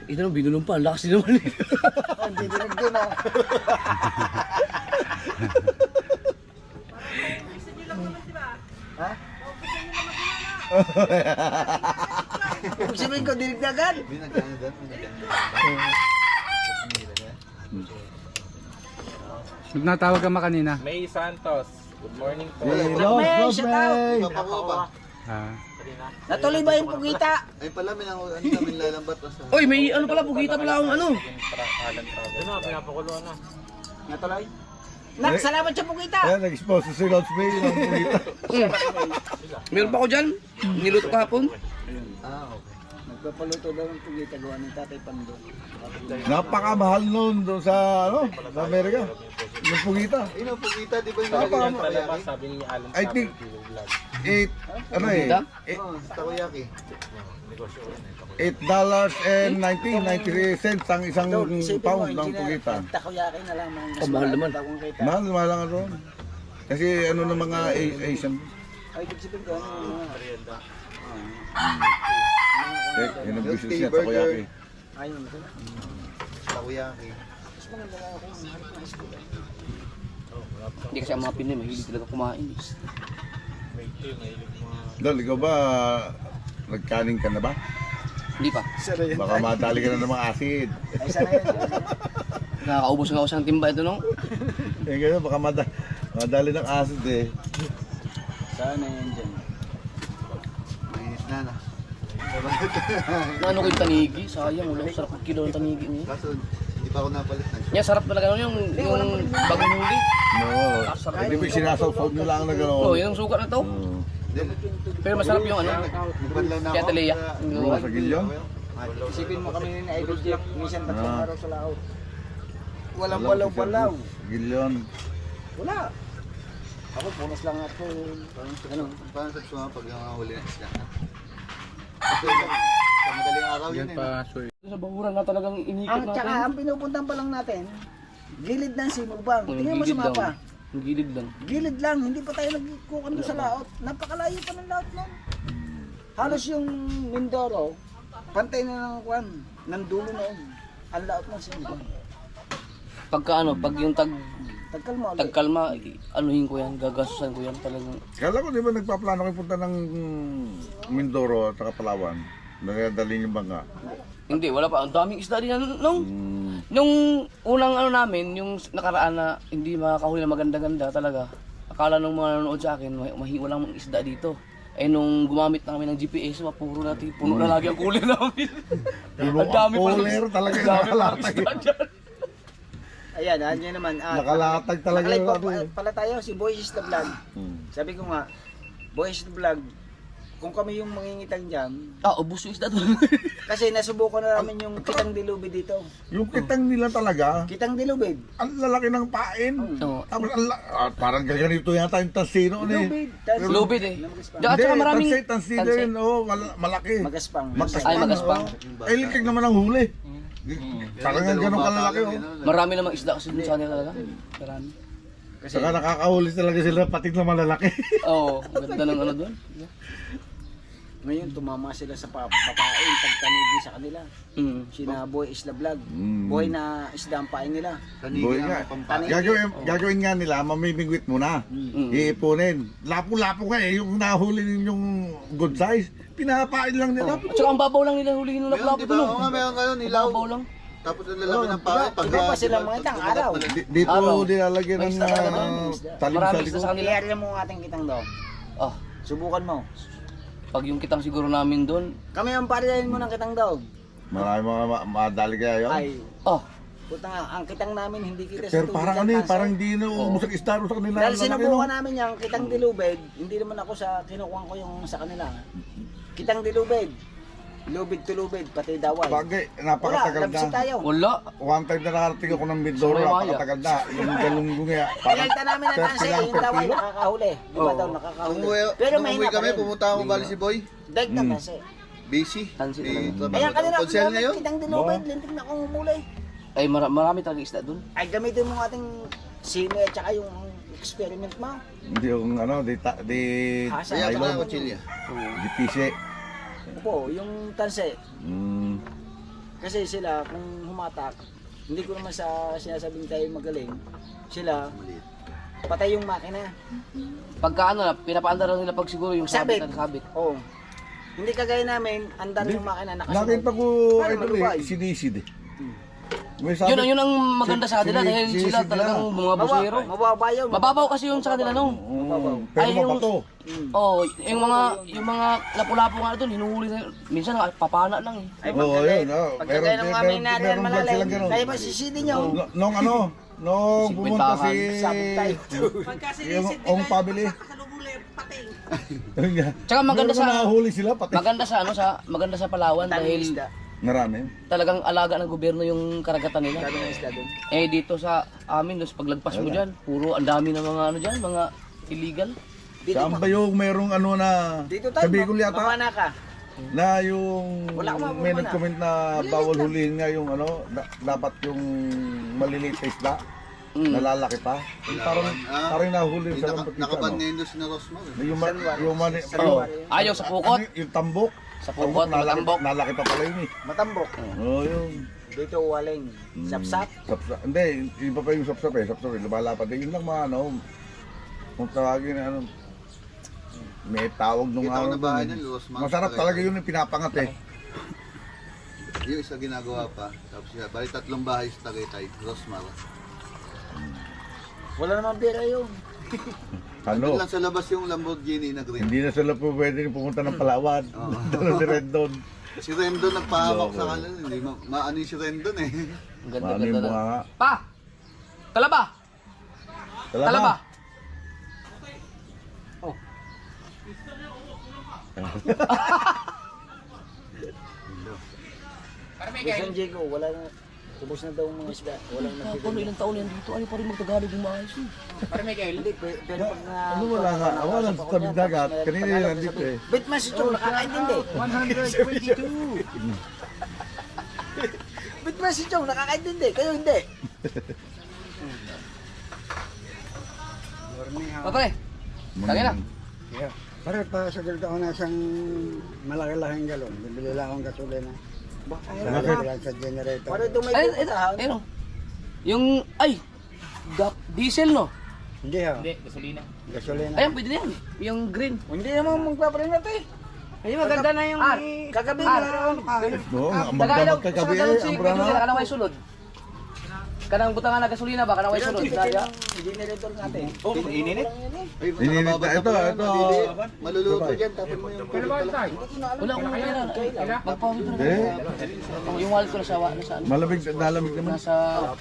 Ito nung binulong pa, ang lakas din naman. Hindi dinig din ah. Ha? Ibig sabihin ko, dinig na agad. Nagnatawag ka kanina. May Santos. Good morning po. May, shout out! Natuloy ba yung pugita? Ay pala, may namin lalambat sa... Oy, may ano pala, pugita pala akong ano. Alan Travel. Ano, pinapakulo na. Natuloy? Nak, salamat sa pugita! Ayan, nag-expose si Lord May ng pulita. Meron pa ako dyan. Niluto kahapon. Nagpapaluto daw ng pugita gawa ng Tatay Pando. Napakamahal nun doon sa, sa Amerika. Yung pugita. Ino, pugita, di ba yung Napaka- Palabas, sabi ni Alan I think, takoyaki? $8.93 ang isang pound ng pugita. Takoyaki na lang. Mahal naman. Mahal lang doon. Kasi ano ng mga Asian. Ay, ibig sabihin ko, ano Yun ang business niya, takoyaki. ayun ito. Takoyaki. Mas maganda nga ako. Harap na isko. Hindi kasi ang mga Pinoy, mahilig talaga kumain. Dol, ikaw ba nagkaning ka na ba? Hindi pa. Baka madali ka na ng mga acid. Ay, sana yun. Nakakaubos nga ako sa timba ito nung. Eh ganyan, baka madali ng acid eh. Sana yan dyan. Mainit na. Ano ko yung tanigi? Sayang, wala ko sarap ng kilo ng tanigi niya. Kaso, hindi pa ako napalit na. Yan, sarap talaga nun yung bagong huli. No. Hindi mo sinasaw-saw nyo lang na gano'n. Oh, yun ang sukat na to. Pero masarap yung ano. Kaya talaya. Oo, sa gilyon. Isipin mo kami ni Idol Jack, minsan tatlong Ah. araw sa laot. Walang balaw-balaw. Gilyon. Wala. Ako, punas lang ako. Ano? Paano sa suha pag huli ng isla? Kasi sa madaling araw yun eh. Sa bahuran na talagang inikot Tsaka natin. ang pinupuntan pa lang natin, gilid ng Simubang. Tingnan mo sa mapa. Ang gilid lang. Gilid lang, hindi pa tayo nagkukan doon sa laot. Napakalayo pa ng laot nun. Halos yung Mindoro, pantay na ng kwan, ng dulo na yun. Ang laot ng Simubang. Pagka ano, pag yung Tagkalma ulit. tagkalma, anuhin ko yan, gagasusan ko yan talagang. Kala ko di ba nagpaplano kayo punta ng Mindoro at saka Palawan? Nagdali yung bangka. Hindi, wala pa. Ang daming isda din nung unang ano namin, yung nakaraan na hindi makakahuli na maganda-ganda talaga. Akala nung mga nanonood sa akin, walang isda dito. Eh nung gumamit namin ng GPS, mapuro natin, puno na lagi ang cooler namin. Ang dami pa Cooler talaga yung nakalatag. Ayan, yan naman. Nakalatag talaga Nakalay yung pa ano eh. pala tayo, si Boys is the Vlog. Sabi ko nga, Boys is the Vlog, kung kami yung mangingitang dyan, Ubus yung isda to. kasi nasubukan na namin yung kitang dilubid dito. Yung kitang nila talaga, Kitang dilubid. ang lalaki ng pain. Oo. Tapos parang gaganito yata yung tansino eh. Dilubid. Tas- Lubid eh. Namagaspan. At saka maraming tansino yun, malaki. Magaspang. Ay, magaspang. Ay, likig naman ang huli. Parang nga ganun kalalaki oh. Marami namang isda kasi dun sa kanila talaga. Marami. Saka nakakahuli talaga sila patig na malalaki. Oo, ang ganda ng ano doon. Ngayon, tumama sila sa papain, pagtanigi sa kanila. Mm. Sina Boy Isla Vlog. Mm. Boy na isda ang pain nila. Boy nga. Gagawin nga nila, mamimingwit muna. Iipunin. Lapo-lapo nga eh, yung nahuli ninyong good size, pinapain lang nila. At saka ang babaw lang nila hulihin ng lapu-lapu Diba? doon. Oo nga, meron ngayon, ilaw. Babaw lang. Tapos nilalaman ng pare. Iba pa sila mga itang araw. Dito Araw. nilalagyan May ng isda talaga doon. talim Marami sa isda likod. sa kanila. Iyari mo ang ating kitang daw. Ah, Subukan mo. pag yung kitang siguro namin doon, Kami ang parihin mo ng kitang daw. Marami mga madali kaya yun. Ay, ah, puta nga, ang kitang namin hindi kita sa Pero tubig parang ng ano eh, tansa. parang di na umusok isda sa kanila. Dahil Ang laki, sinubukan no? namin yung kitang dilubed, hindi naman ako sa kinukuha ko yung sa kanila. Kitang dilubed. Lubid to lubid, pati daway. Bagay, Wala, napakatagal labsi na. tayo. wala. One time na nakarating ako ng Mindoro, Sorry, Maya. napakatagal na. Yung galunggong nga. Pinalta namin ang tansa, yung daway nakakahuli. Di ba daw nakakahuli? Pero Nung mahina umuwi pa kami, rin. pumunta ako bali si Boy. Daig na tansa. Busy. Tansi May talaga. Kaya kanina ako Konsel gamit ngayon. kitang dilubed, lintik na akong umulay. Ay, marami talaga isda doon. Ay gamitin mo ang ating sino at saka yung experiment mo. Hindi yung ano, di Hasa. Kaya nylon, ka kutsilya. di pise. Opo, yung tanse. Mm. Kasi sila, kung humatak, hindi ko naman sa sinasabing tayo magaling, sila, patay yung makina. Pagka ano, pinapaandar lang nila pag siguro yung sabit Sabit. na sabit. Oo. Hindi kagaya namin, andar yung makina nakasunod. Nakita ko, Para idol malubay. eh, sinisid eh. May Yun ang maganda sa kanila dahil sila talagang mga busero. Mababa yun. Mababaw kasi yun sa kanila no. Pero Ay, yung- mapato. Oh, yung mga lapu-lapu nga doon, hinuhuli na minsan papana lang eh. Ay, Oo, pagkagaya. yun, oo. Pagkagaya ng mga may Meron- nariyan meron vlog malalim, silang ganun. kaya masisidi nyo. Nung ano, nung pumunta si... Sabit tayo. Yung pabili. Tsaka maganda Meron sa nahuli sila, pati. maganda sa Palawan Daming dahil isda. Marami. talagang alaga ng gobyerno yung karagatan nila. Daming isda doon. Eh dito sa amin, dos paglagpas mo diyan, puro ang dami ng mga ano diyan, mga illegal. Dito Saan ba yung merong ano na... Dito tayo, Sa Bicol yata? mamana ka. Na yung Wala akong mapapana. may nag-comment na bawal hulihin nga yung ano, dapat yung maliliit na isda, nalalaki pa. Parang nahuli sa lambat isa, Nakaban no? ngayon doon si na Rosmar. Yung mani, Oh, ayaw sa pukot, yung tambok, sa pukot, matambok. nalaki pa pala yun eh. Matambok. Oo, yun. Dito waling. Sapsap. Sapsap. Hindi, iba pa yung sapsap eh. Sapsap eh, lumalapad eh. Yun lang mga ano, kung tawagin na ano, may tawag nung Kita ko araw na bahay dun eh. ng Rosmar. Masarap talaga yun yung pinapangat eh. Yung isa ginagawa pa. Tapos siya, bali 3 bahay sa Tagaytay, Rosmar. Wala namang pera yun. Ano? Doon lang sa labas yung Lamborghini na green. Hindi na sila po pwede pumunta ng Palawan. Dala si Rendon. Si Rendon nagpahawak sa kanila. Hindi maano yung si Rendon eh. Ang ganda Ano yung ganda. mga... Pa. Kalaba. Kalaba. Luzon Diego, wala na. Ubus na daw ang mga isda. Walang Ano nagpipili. ilang taon yan dito, ano pa rin magtagalog yung maayos eh. Hindi, pero pag na... Ano wala nga? Wala sa tabing dagat. Kanina yun nandito eh. Bit man si Chong, nakakaintindi. 122. Bit man si Chong, nakakaintindi. Kayo hindi. Papre. Tangin na. Pare pa sa ganito ako na isang malaki-laking galon. Bibili lang akong gasolina. Bakit? Lang sa generator. Para ito may Ay, pupuntahan. ayun. Yung diesel no. Hindi ha? Hindi, gasolina. Ayun, pwede na yan. Yung green. Hindi naman magpaparin natin eh. Ay, maganda na yung... Kagabi Ah. na. Oo, ang Tagailog, magdamag kagabi sa eh. Ang brana. kanang may sulod. Kanang butangan na gasolina ba, kanang may sulod. Daya. Generator natin. Oh, ininit. Ay, Ininit nakababad na ito, pa yan, ito. maliliit. Maluluto dyan, tapos mo yung kulit pala. Wala akong pera. Magpawid na. Hindi. Oh, yung wallet ko nasa ano. Malamig, nalamig naman. Nasa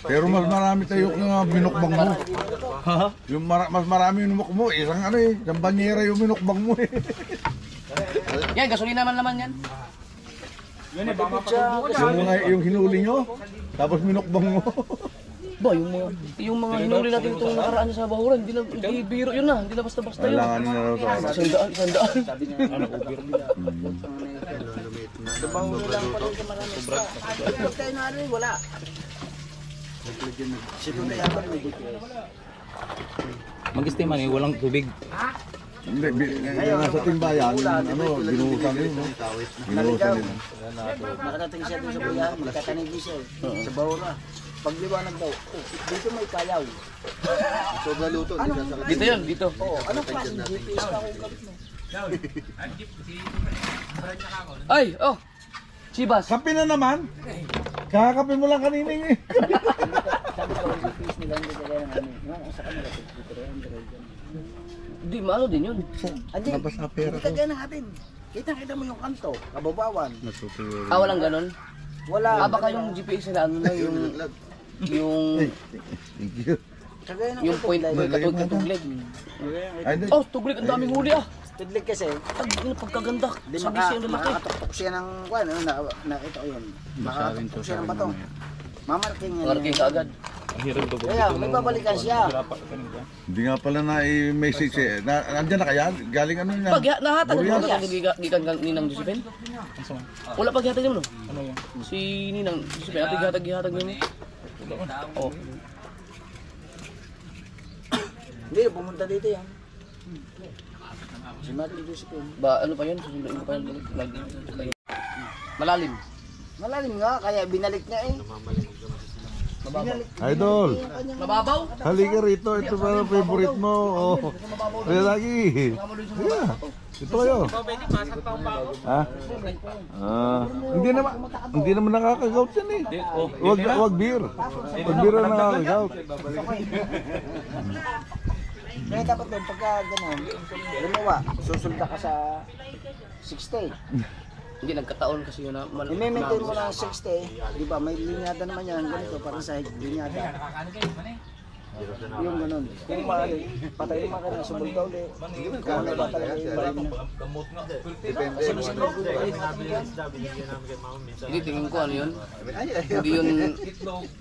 Pero mas marami tayo yung minukbang mo. Yung mas marami yung minuk mo. Isang ano eh, isang banyera yung minukbang mo eh. yan, gasolina man naman yan. Yung hinuli nyo, tapos minukbang mo. Ba, yung mga hinuli natin itong nakaraan sa bahuran, hindi biro yun na, hindi na basta-basta yun. Kailangan nyo na raw sa Isang daan. Bahulo lang pala ito marami isda. Pag tayo na rin, wala. Sito na yata may GPS. Mag-stay man, walang tubig. Hindi, nasa timbayan, binuhusan rin, no? Binuhusan rin. Nakarating siya doon sa buyan, nagkatanigi siya sa Bahura. Pagliwanag daw, dito may kayaw. Sobrang luto, hindi ka sakit. Dito yun, dito. Ano klaseng GPS ka kung gamit mo? Ay, oh! Chibas. Kape na naman. Kakakape mo lang kanina eh. Sabi ko, yung GPS nila hindi kagaya ng ano. Yung sa kanila, dito rin, Di, maano din yun. Hindi, hindi kagaya ng atin. Kita mo yung kanto, kababawan. Walang ganon. Wala. Baka yung GPS nila, ano lang yung Kagaya ng yung point kutub, mo, like, katuglig. Ay, hindi. Oh, tuglig, ang daming huli ah. Tudlig kasi, Ang pagkaganda. di Sabi siya yung lalaki. makakatuktok siya ng, nakita ko yun. Makakatuktok siya ng bato. Mamarking yan. Marking ka agad. Kaya, may babalikan siya. Hindi nga pala na i-message eh. Nandiyan na kaya? Galing ano niya? Pag nahatag mo Burian. na gikan kang Ninang Josephine? Wala pag gihatag mo no? Si Ninang Josephine, ati gihatag mo. Oh. Hindi, pumunta dito yan. Si Martin Josephine. Ba, ano pa yun? Susunduin ko pa yun. Malalim. Malalim nga, kaya binalik niya eh. Idol, Mababaw? halika rito. Ito parang favorite mo. Oh. Kaya lagi. Yeah. Ito kayo. Ha? Hindi naman nakaka-gout yan eh. Wag beer. Wag beer ang nakaka-gout. Kaya dapat doon, pagka gano'n, lumawa, susulda ka sa 60. Hindi, nagkataon kasi yun na. I-maintain mo na 60, di ba? May linyada naman yan, ganito, parang sa linyada. Yung gano'n. Kung maaari, patay yung makina, subol ka ulit. Kung ano ba talaga yung bayan na. Kasi minsan Hindi, tingin ko ano yun. Hindi yun,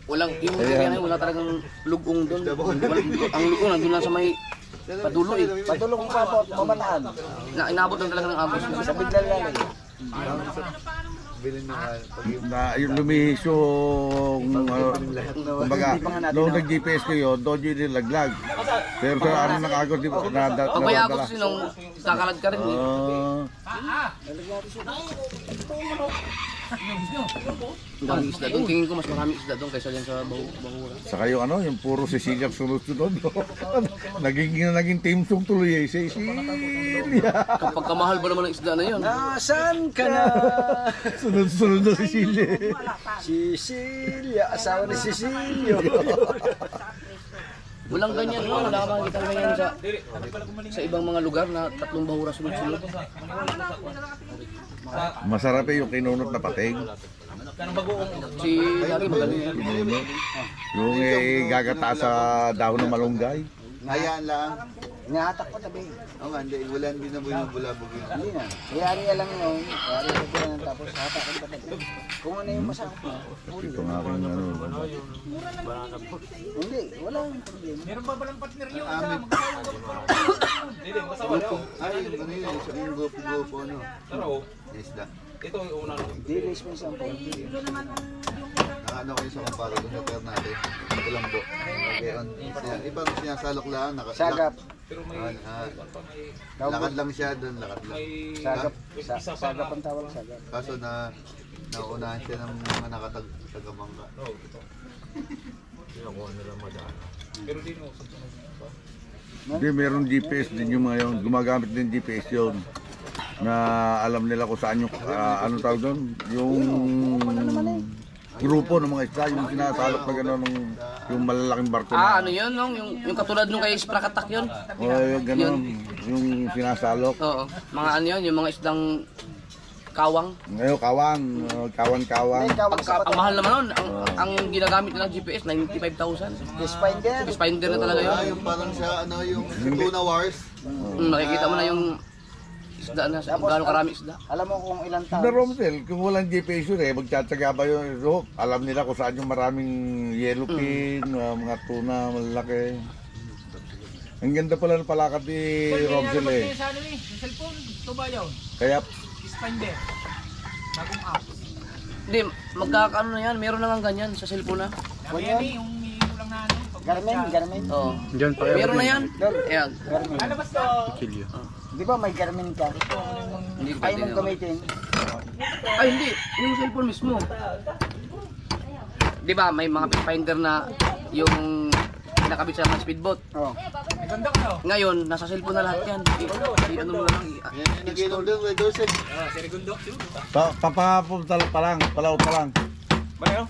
walang, yung kaya wala talagang lugong doon. Ang lugong nandun lang sa may padulo eh. Patulong pa po, mamataan. Inabot lang talaga ng agos. Sa biglang lalay. Bilhin mo Na yung lumihis yung kumbaga, noong nag-GPS ko yun, doon yun nilaglag. Pero sa ano nakagos, di ba? Pag may agos kasi nung kakalad ka rin eh. Ang daming isda doon. Tingin ko mas maraming isda doon kaysa dyan sa Bahura. Saka yung ano, yung puro Cecilia sunod-sunod. naging team song tuloy eh. Cecilia. Kapag kamahal ba naman ang isda na yun? Nasaan ka na? Sunod-sunod na Cecilia. Cecilia, asawa ni Cecilio. Walang ganyan, no? Wala ka makikita ganyan sa ibang mga lugar na tatlong bahura sunod-sunod. Masarap eh yung kinunot na pating. Si Lagi magaling yan. Kinunot. Yung gagata sa dahon ng malunggay. Hayaan lang. Inahatak ko tabi. Oo nga, wala din na bulabog yun. Hindi na. Yari lang yun. Yari ko lang tapos hatak ko tabi. Kung ano yung masakit mo. Ito nga aking ano. Hindi, wala yung problema. Ay, ano yun, yung gopo-gopo, ano. Isda. Hindi, response ang po. Nakaano kayo sa kumpara doon sa pair natin. Kulambo. Okay, on. Iba sinasalok lang. Sagap. Lakad lang siya doon, lakad lang. Sagap. Sagap ang tawag, sagap. Kaso naunahan siya ng mga nakatagamangga. Hindi, meron GPS din yung mga yun. Gumagamit din GPS yun. Na alam nila kung saan yung, ano tawag doon? Yung grupo ng mga isda, yung sinasalok na gano'n, yung malalaking barko na. Ano yun, no? Yung katulad nung kay Sprakatak yun. O yung gano'n, yung sinasalok. Oo. Mga ano yun, yung mga isdang kawang. Ngayon, kawang. Ang mahal naman nun. Ang ginagamit nilang GPS, 95,000. Finder. Finder na talaga yun. Yung parang siya, ano, yung Tuna Wars. Nakikita mo na yung isda na, gaano karami isda. Alam mo kung ilang taon. Na Romsel, kung walang GPS yun magtsatsaga ba yun? So, alam nila kung saan yung maraming yellowfin, mga tuna, malaki. Ang ganda pala ng palakad ni Romsel eh. Sa ano eh, sa cellphone, ito ba yun? Kaya, Finder. Bagong app. Hindi, magkakaano na yan, meron na nga ganyan sa cellphone na. Yan eh, yung lang na ano, Garmin. Oo. Meron na yan. Ayan. Ano ba to? Di ba may Garmin ka? Hindi ko Ayaw pwede mong na. gamitin. Ay, hindi. Yung cellphone mismo. Di ba, may mga finder na yung kinakabit sa mga speedboat. Oh. Ganda ko no? Ngayon, nasa cellphone na lahat yan. Ano mo na lang. Yan yung nag-inom din, Red Dorsey. Si Segundo. Papapunta pa lang, palaot pa lang. Bayo.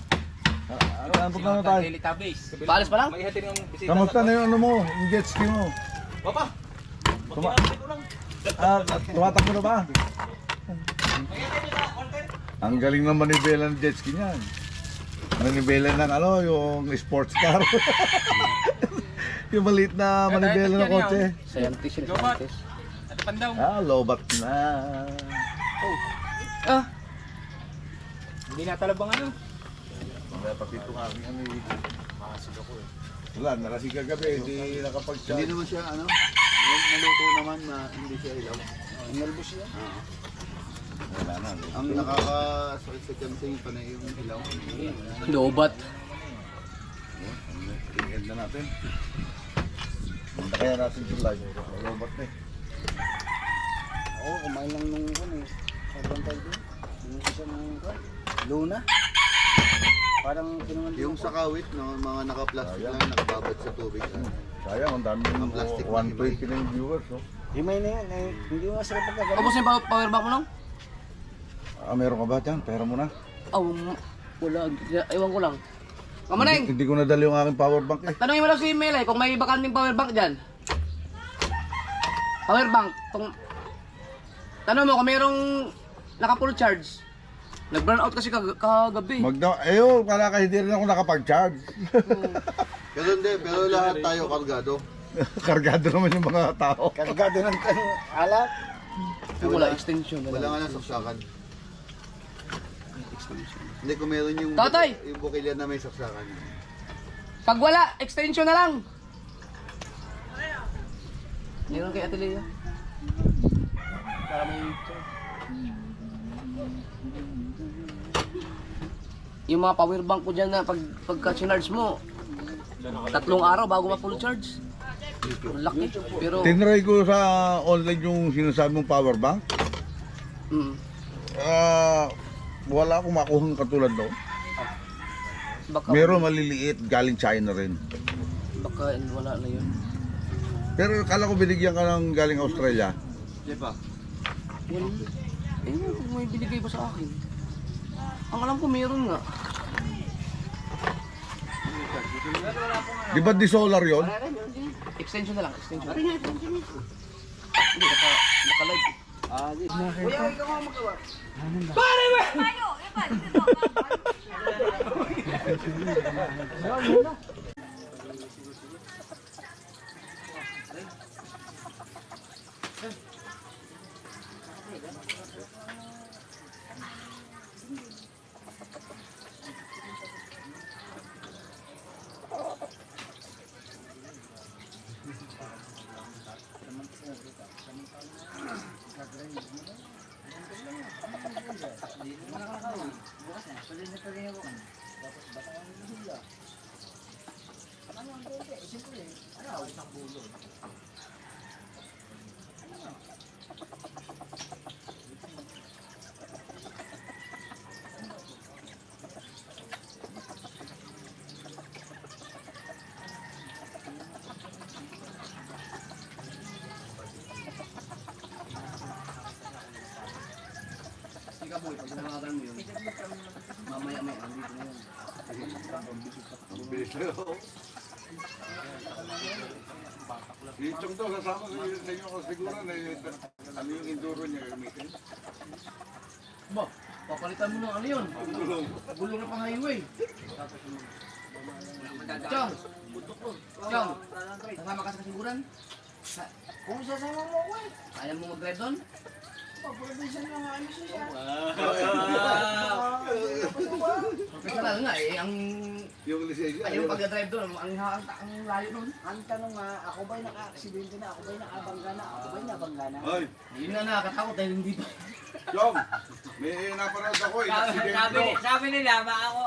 Ano na tayo? Daily tablis. Paalis pa lang? May hatid ng bisita. Kamusta na yung ano mo, yung jet ski mo? Papa. Tumatakbo na ba? Ang galing ng manibela ng jet ski niyan. Manibela ng ano, yung sports car. Yung maliit na manibela ng kotse. Scientist yun, Lobat. scientist. At pandaw. Lobat na. Ah, Hindi natalabang ano. Dapat ito nga aking ano eh. Wala, nalasing kagabi, hindi nakapag-chat. Hindi naman siya, ano, naluto naman na hindi siya ilaw. Nalbos yan. Wala na. Ang nakakasakit sa tiyan yung panay yung ilaw. lobat. Tingin na natin. Hindi kaya natin yung live. Lobat na eh. Oo, kumain lang nung sabang tayo din. Yung isang Luna. Parang kinuman Yung sa kawit, no, mga naka-plastic lang, nakababad sa tubig. Sayang, ang dami Ang yung plastic 120 na yung viewers. Oh. Himay na yan. Hindi mo masarap pagkagaling. Ubus yung power bank mo nung? Meron ka ba dyan? Pera mo na. Wala. Ewan ko lang. Kamaneng! Hindi ko nadali yung aking power bank eh. Tanungin mo lang si Melay kung may bakanting power bank dyan. Power bank. Tanong mo kung mayroong naka-full charge. Nag-burn out kasi kagabi. Kala ka hindi rin ako nakapag-charge. Pero lahat tayo kargado. Kargado naman yung mga tao. Kargado ng alat. Wala extension. Wala nga lang saksakan. Hindi, kung meron yung, Tatay! yung bukilya na may saksakan. Pag wala, extension na lang. Meron kay Atelia. Para may... Yung mga power bank ko dyan na pagka-charge mo, 3 araw bago ma-full charge. Laki. Pero... Tinry ko sa online yung sinasabi mong power bank. Mm, Wala akong makuhang katulad doon. baka, Meron maliliit, galing China rin. baka wala na yun. Pero kala ko binigyan ka ng galing Australia. Di ba? Wala. Kung may binigay ba sa akin? Ang alam ko meron nga. Di ba di solar yun? Extension na lang, extension. Hindi, naka-live. Ika boy, pag nanawagan mo yun, mamaya-maya, nandito na yun. Yung to, kasama sa inyo ko siguro na ano yung enduro niya gamitin. Ba, papalitan mo ng ano yun? Gulong na pang highway. Chong! Chong! Sasama ka sa kasiguran? Kung sasama mo ako eh. Kaya mo mag-drive doon? Pagpapabilisan mo nga ano siya. Professional nga eh. Yung lisensya. Ay, yung pagdadrive doon, ang layo nun. Ang tanong nga, ako ba'y naka-aksidente na? Ako ba'y nakabangga na? Ako ba'y nabangga na? Ay, Yun na nakakatakot dahil hindi pa. Jong, may napanood ako, inaksidente. Sabi nila,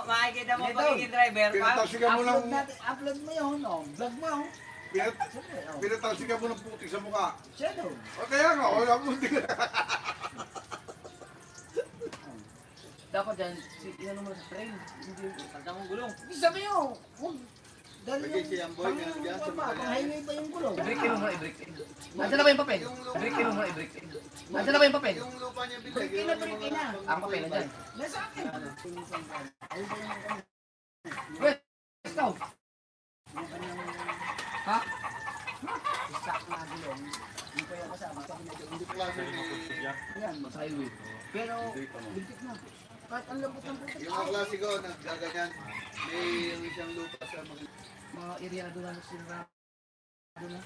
makikita mo pagiging driver. Pinatalsikan mo ng, Upload mo yun, oh. Vlog mo, oh. pinatalsikan mo ng putik sa mukha. Shadow. O kaya nga, wala mo putik. Dapat yan, ano mo sa train. Hindi, Pagka mong gulong. Sabi nyo, huwag. Dahil Lagay si Amboy, ganun dyan, sa mga pang highway pa yung gulong. i-break mo muna, i-break in. Nandiyan na ba yung papel? I-break mo muna, i-break in. Nandiyan na ba yung papel? Yung lupa niya bilag. Break na. Ang papel nandiyan. Nasa akin. Ayun pa yung Wait, ikaw. Ha? stock na gulong. Hindi pa yung kasama. Sabi na hindi ko lang yan. Sa highway. Pero, ligit na. Kahit ang lambot ng putik. Yung mga klasiko, naggaganyan. May yung isang lupa sa mga... Mga area na doon na sila. Doon na.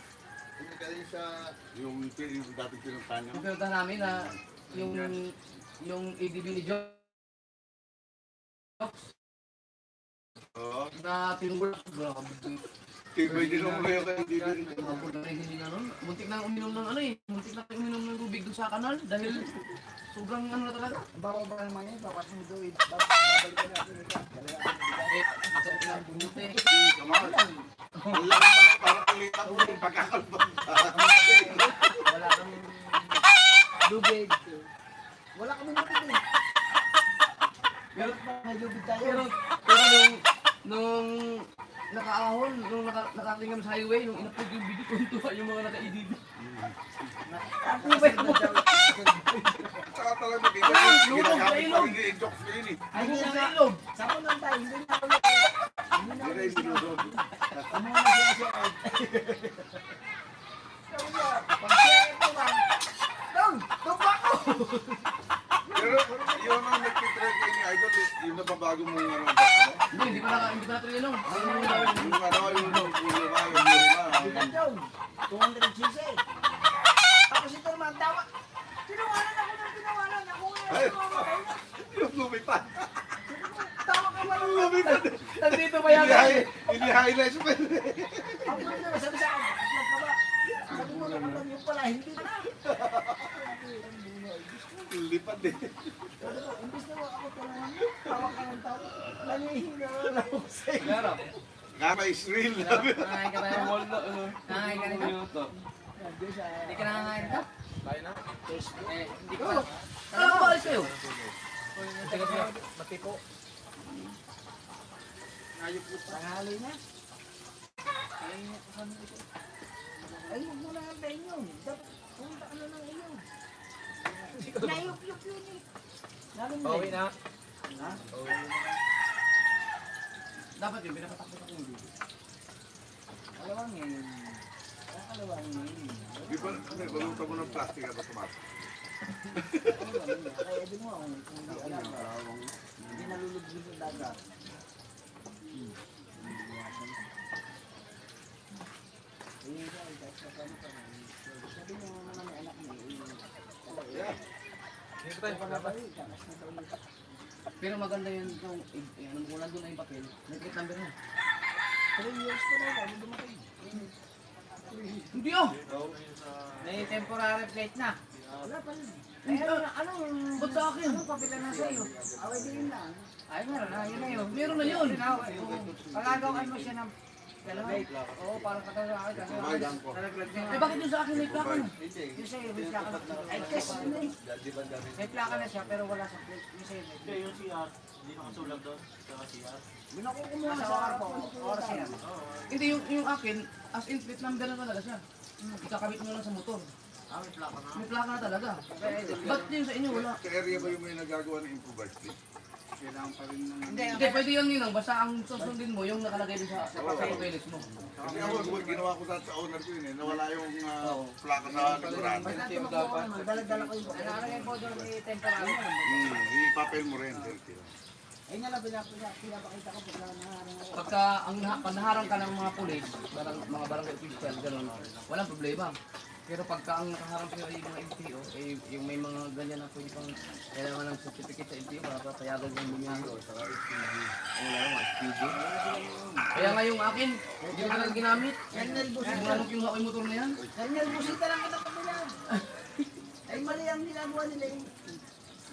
Hindi ka rin sa... Yung dating pinuntahan niyo. Yung pinuntahan namin na yung ADB ni Joe Oo. na tinulog. Tibay din ang mga kayo dito rin. Hindi na nun. Muntik na uminom ng ano eh. Muntik na uminom ng tubig doon sa kanal dahil sobrang ano na talaga. Bawal ba naman yun? Bawal mo doon. Babalikan natin ito. Masakit na bumuti. Kamal. Ang laki pa, parang kulitan mo yung pagkakalbang. Wala kang lubid. Wala kami lubid eh. Pero, May lubid tayo. pero nung nakaahon, nung nakatingam sa highway, nung inapog yung video, tuntua yung mga naka-EDB. Ano ba yun? Saka talaga ginagamit pa rin yung jokes ko yun eh. Ay, hindi Sa na. ilog. Saan lang tayo? Hindi na ako. Hindi na Hindi ako. na yung sinusod. Ano na siya? Sabi niya, pag-share ito ba? Dong! Tupa ko! Pero yung mga nagtitrek kayo ni Idol, yung nababago mo yung ano, ano? Hindi pa natinanong. Yung ano, yung luma. Bigat yun. 200 cc. Tapos ito naman, tawa. Tinawanan ako ng tinawanan. Ako nga Ay, yung mamatay na. yung lumipad. Tawa ka man. Lumipad. Nandito pa yan. Ini-highlights pa. Ako na sabi sa akin, upload ka ba? Sabi mo naman lang yung pala, hindi na. Lipad eh. Sabi ko, imbis na ako tulungan mo, tawa ka ng tawa. Nanihina na ako sa'yo. Kama is real. Nangain ka tayo. Nangain ka nito. Hindi ka nangain nito? Tayo na. Hindi ko. Alam mo, alis kayo. Matiko. Tanghali na. Ay, huwag mo na hantayin yun. Punta ka na ng iyo. Nayup-yup yun eh. Namin Pauwi na. Ha? Dapat yun, pinapatakot ako yung video. Alawangin. Alawangin. Di ba, balutan mo ng plastic at automatic? Kaya din mo ako. Kung hindi alam. Hindi nalulubog sa dagat. Sabi niya naman may anak mo. Dito tayo. Pero maganda yun kung kung nandun na yung papel, may plate number na. 3 years pa na bago dumating. Hindi oh! May temporary plate na. Wala pa rin. Hindi ba't sa akin? Anong papila na sa'yo? Away din na. Ay, meron na. Yun na yun. Meron na yun. Pagagawan mo siya ng plate. Oo, para katawag. Talaglag niya. Eh bakit yung sa akin may plaka na? Yung sa'yo, may plaka na. Ay, test mo eh. May plaka na siya, pero wala sa plate. Yung sa'yo, may plate. Yung CR. Hindi nakasulag doon. Sa CR. Binakukumuha Nasa sa or harap po. ko. Or siya. Hindi, yung akin, as in plate number na talaga siya. Ikakabit mo lang sa motor. May plaka na. May plaka na talaga. Ba't yung sa inyo wala? Sa area ba yung may nagagawa ng improvised kit? Kailangan pa rin ng... Hindi, Hindi, pwede yun yun lang. Basta ang susundin mo, yung nakalagay din sa papeles mo. Kasi ako, ginawa ko sa owner ko yun eh, nawala yung plaka sa likuran. Basta tumakbo ka naman, dala-dala ko yung Nakalagay po doon may temporary. I-papel mo rin. Ay nga lang, pinapakita ko pag naharang ako. Pagka pag naharang ka ng mga pulis, mga barangay official, gano'n, walang problema. Pero pagka ang nakaharang sa'yo ay mga LTO, eh, yung may mga ganyan na pwede pang kailangan ng certificate sa LTO para payagan yung mga ang wala mga SPG. Kaya nga yung akin, hindi ko talaga ginamit. Colonel Busita. Mula nung kinuha ko yung motor na yan. Colonel Busita lang kita kabila. Ay mali ang ginagawa nila eh.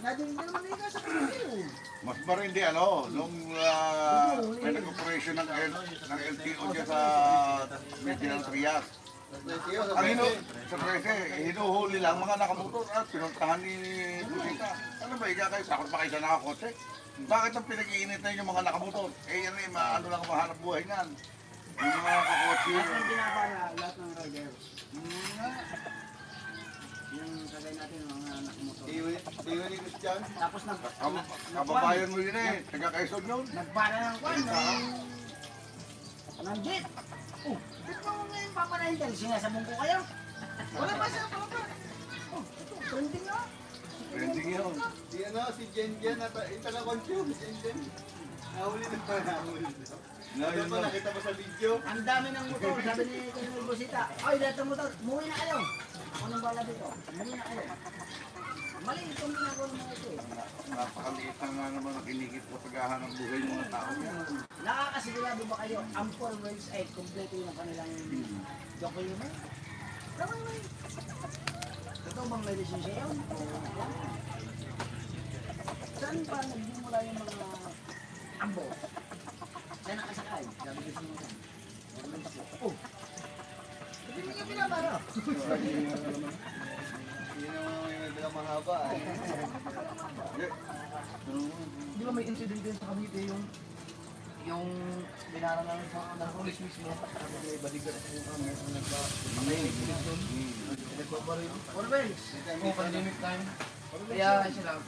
Hindi naman nila sa Pilipino. Mas marindi nung may nag-operation ng LTO dyan sa Median Trias. Ang sa prese, hinuhuli lang mga nakamotor at pinuntahan ni Busita. Ano ba, ika kayo, takot pa kayo sa nakakotse? Bakit ang pinag-iinitan yung mga nakamotor? Eh yan ano lang ang mahanap buhay niyan. Yung mga kakotse. Ang pinapara lahat ng riders. Yung kagay natin mga nakamotor. Iwan ni Christian. Tapos Kababayan mo yun taga Quezon yun. nagpara ng kwan ng jet. Oh, ba't mo ngayon papanahin dahil sinasabong ko kayo? Wala pa siya, wala pa. Oh, ito, trending na. Trending yun. Si Jen Jen, yung taga-consume, si Jen Jen. Nahuli na pa, nahuli na. Ano pa nakita mo sa video? Ang dami ng motor, sabi ni Colonel Busita. Ay, lahat ng motor, umuwi na kayo. Ako nang bala dito, umuwi na kayo. Mali itong ginagawa ng mga ito eh. Napakaliit na nga naman ang kinikit ko paghahanap buhay ng mga tao yan. Nakakasigurado ba kayo, ang 4 words ay kompleto yung kanilang document? Naman may. Totoo bang may lisensya yun? Saan pa nagmumula yung mga ambo? Saan nakasakay? Sabi ko siya naman. Oh! Hindi niya pinabara. Yun yung nagdala mahaba. Di ba may incident din sa Cavite yung binara ng police mismo. May bodyguard ako yung nagbabaril. Orwells. Pandemic time. Kaya sila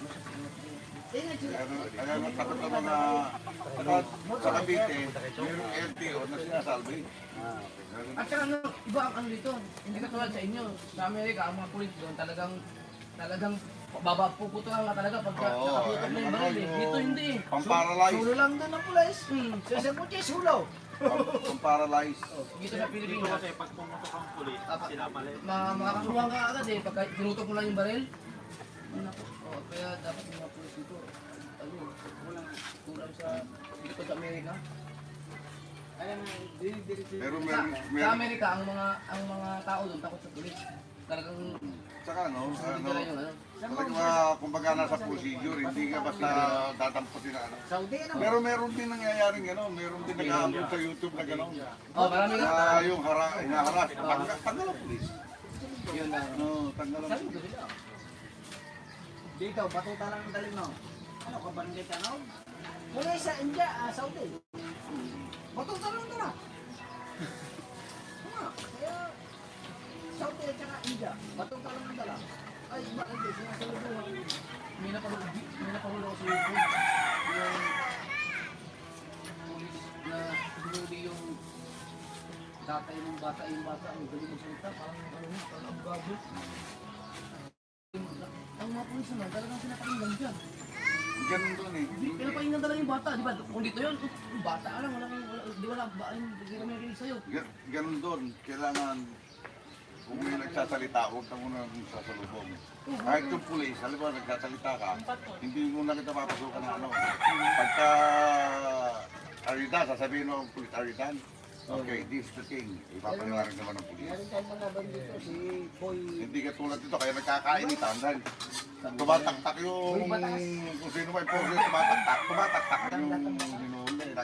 Kaya natakot ang mga sa Cavite, mayroong LTO na sinasalbi. At saka iba ang ano dito, hindi katulad sa inyo. Sa Amerika, ang mga pulis doon talagang puputulan nga talaga pagka nakaputok na yung baril eh. Dito hindi eh. Pamparalyze. Sulo lang doon ang pulis. Sa Butche, sulo. Pamparalyze. Dito sa Dito Pilipinas, kasi pag pumutok ang pulis, sila pala. makakasuhan ka agad eh. Pagka tinutok mo lang yung baril. Kaya dapat yung mga pulis dito, kulang sa dito sa Amerika. Pero Sa Amerika, ang mga tao doon takot sa pulis. Talagang saka nila yung ano. talagang kumbaga nasa procedure, hindi ka basta datamputin na ano. Saudi, ano? Pero meron din nangyayaring gano'n, meron din nag-upload sa YouTube na gano'n. Marami nga. Yung hinaharas, tanggal ang pulis. Yun na. Tanggal ang pulis. Dito, batuta lang ang dalim mo. Ano ka, bandit ano? Mula sa India, Saudi. Batuta lang dala. Kaya, Saudi at saka India, batuta lang ang dala. Ay, bakit din, sinasalubuhan. May napahuli ako sa YouTube. Yung police na hinuli yung tatay ng bata, ang galing ng salita, parang abogado. Ang mga pulis naman, talagang pinapakinggan dyan. Ganun doon eh. Pinapakinggan talaga yung bata, di ba? Kung dito yun, yung bata lang, di wala, hindi kami nakikinig sa'yo. Ganun doon, kailangan kung may nagsasalita, huwag ka muna sasalubong. Kahit yung pulis, halimbawa nagsasalita ka, hindi mo na kita papasukan ng ano. Pagka Aridan, sasabihin mo ang pulis Aridan, okay, this is the thing. Ipapaliwanag naman ng pulis. Meron tayong mga bandito, si Boy. Hindi ka tulad dito, kaya nagkakainitan dahil tumataktak yung kung sino may poses, tumataktak yung hinuli.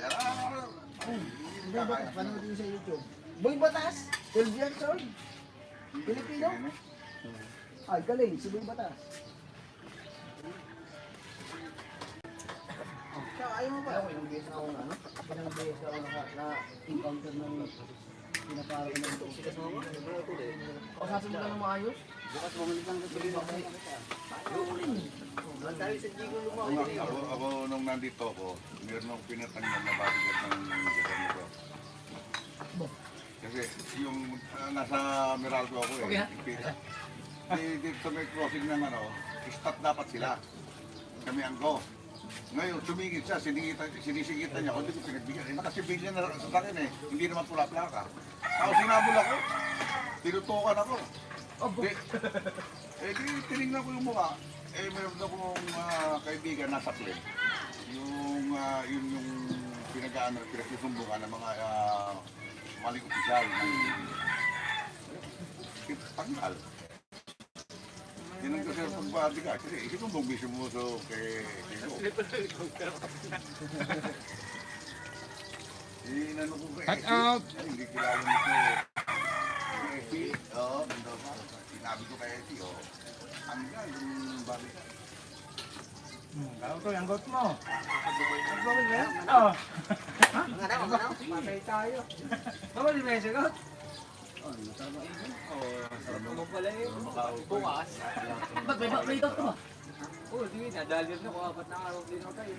Boy Batas, panood din sa YouTube. Boy Batas, 12 years old. Pilipino? Ay, galing, si Boy Batas. Ayaw mo ba? Ilang beses ako na-encounter ng pinapara ko ng ito. Kausapin mo lang ng maayos. Bukas bumalik lang sa iba kasi. Ako nung nandito ako, meron akong pinatanggal na bodyguard ng gobyerno. Kasi yung nasa Meralco ako eh. Dito may crossing ng stop dapat sila. Kami ang go. Ngayon, tumingin siya, sinisigitan niya ako, hindi ko pinagbigyan. Nakasibilyan na sa akin eh, hindi naman pula plaka. Tapos sinabol ako, tinutukan ako. Di tinignan ko yung mukha. Meron akong kaibigan nasa plane. Yung pinag ano, pinagsusumbungan ng mga maling opisyal ng tanggal. Yan ang kasi ang pagbati ka. Kasi isumbong bisyo mo kay Kiko. Inano ko kay Eki. Ay, hindi kilala nito. Eki, oo, ganda pa. Sinabi ko kay Eki, oo. Tanggal yung balik. Tao to, yung got mo. Matay tayo. Bawal din may sagot. Bukas. Ba't may ito ba? Oo, di nadalyan na ko. Apat na araw din ako tayo.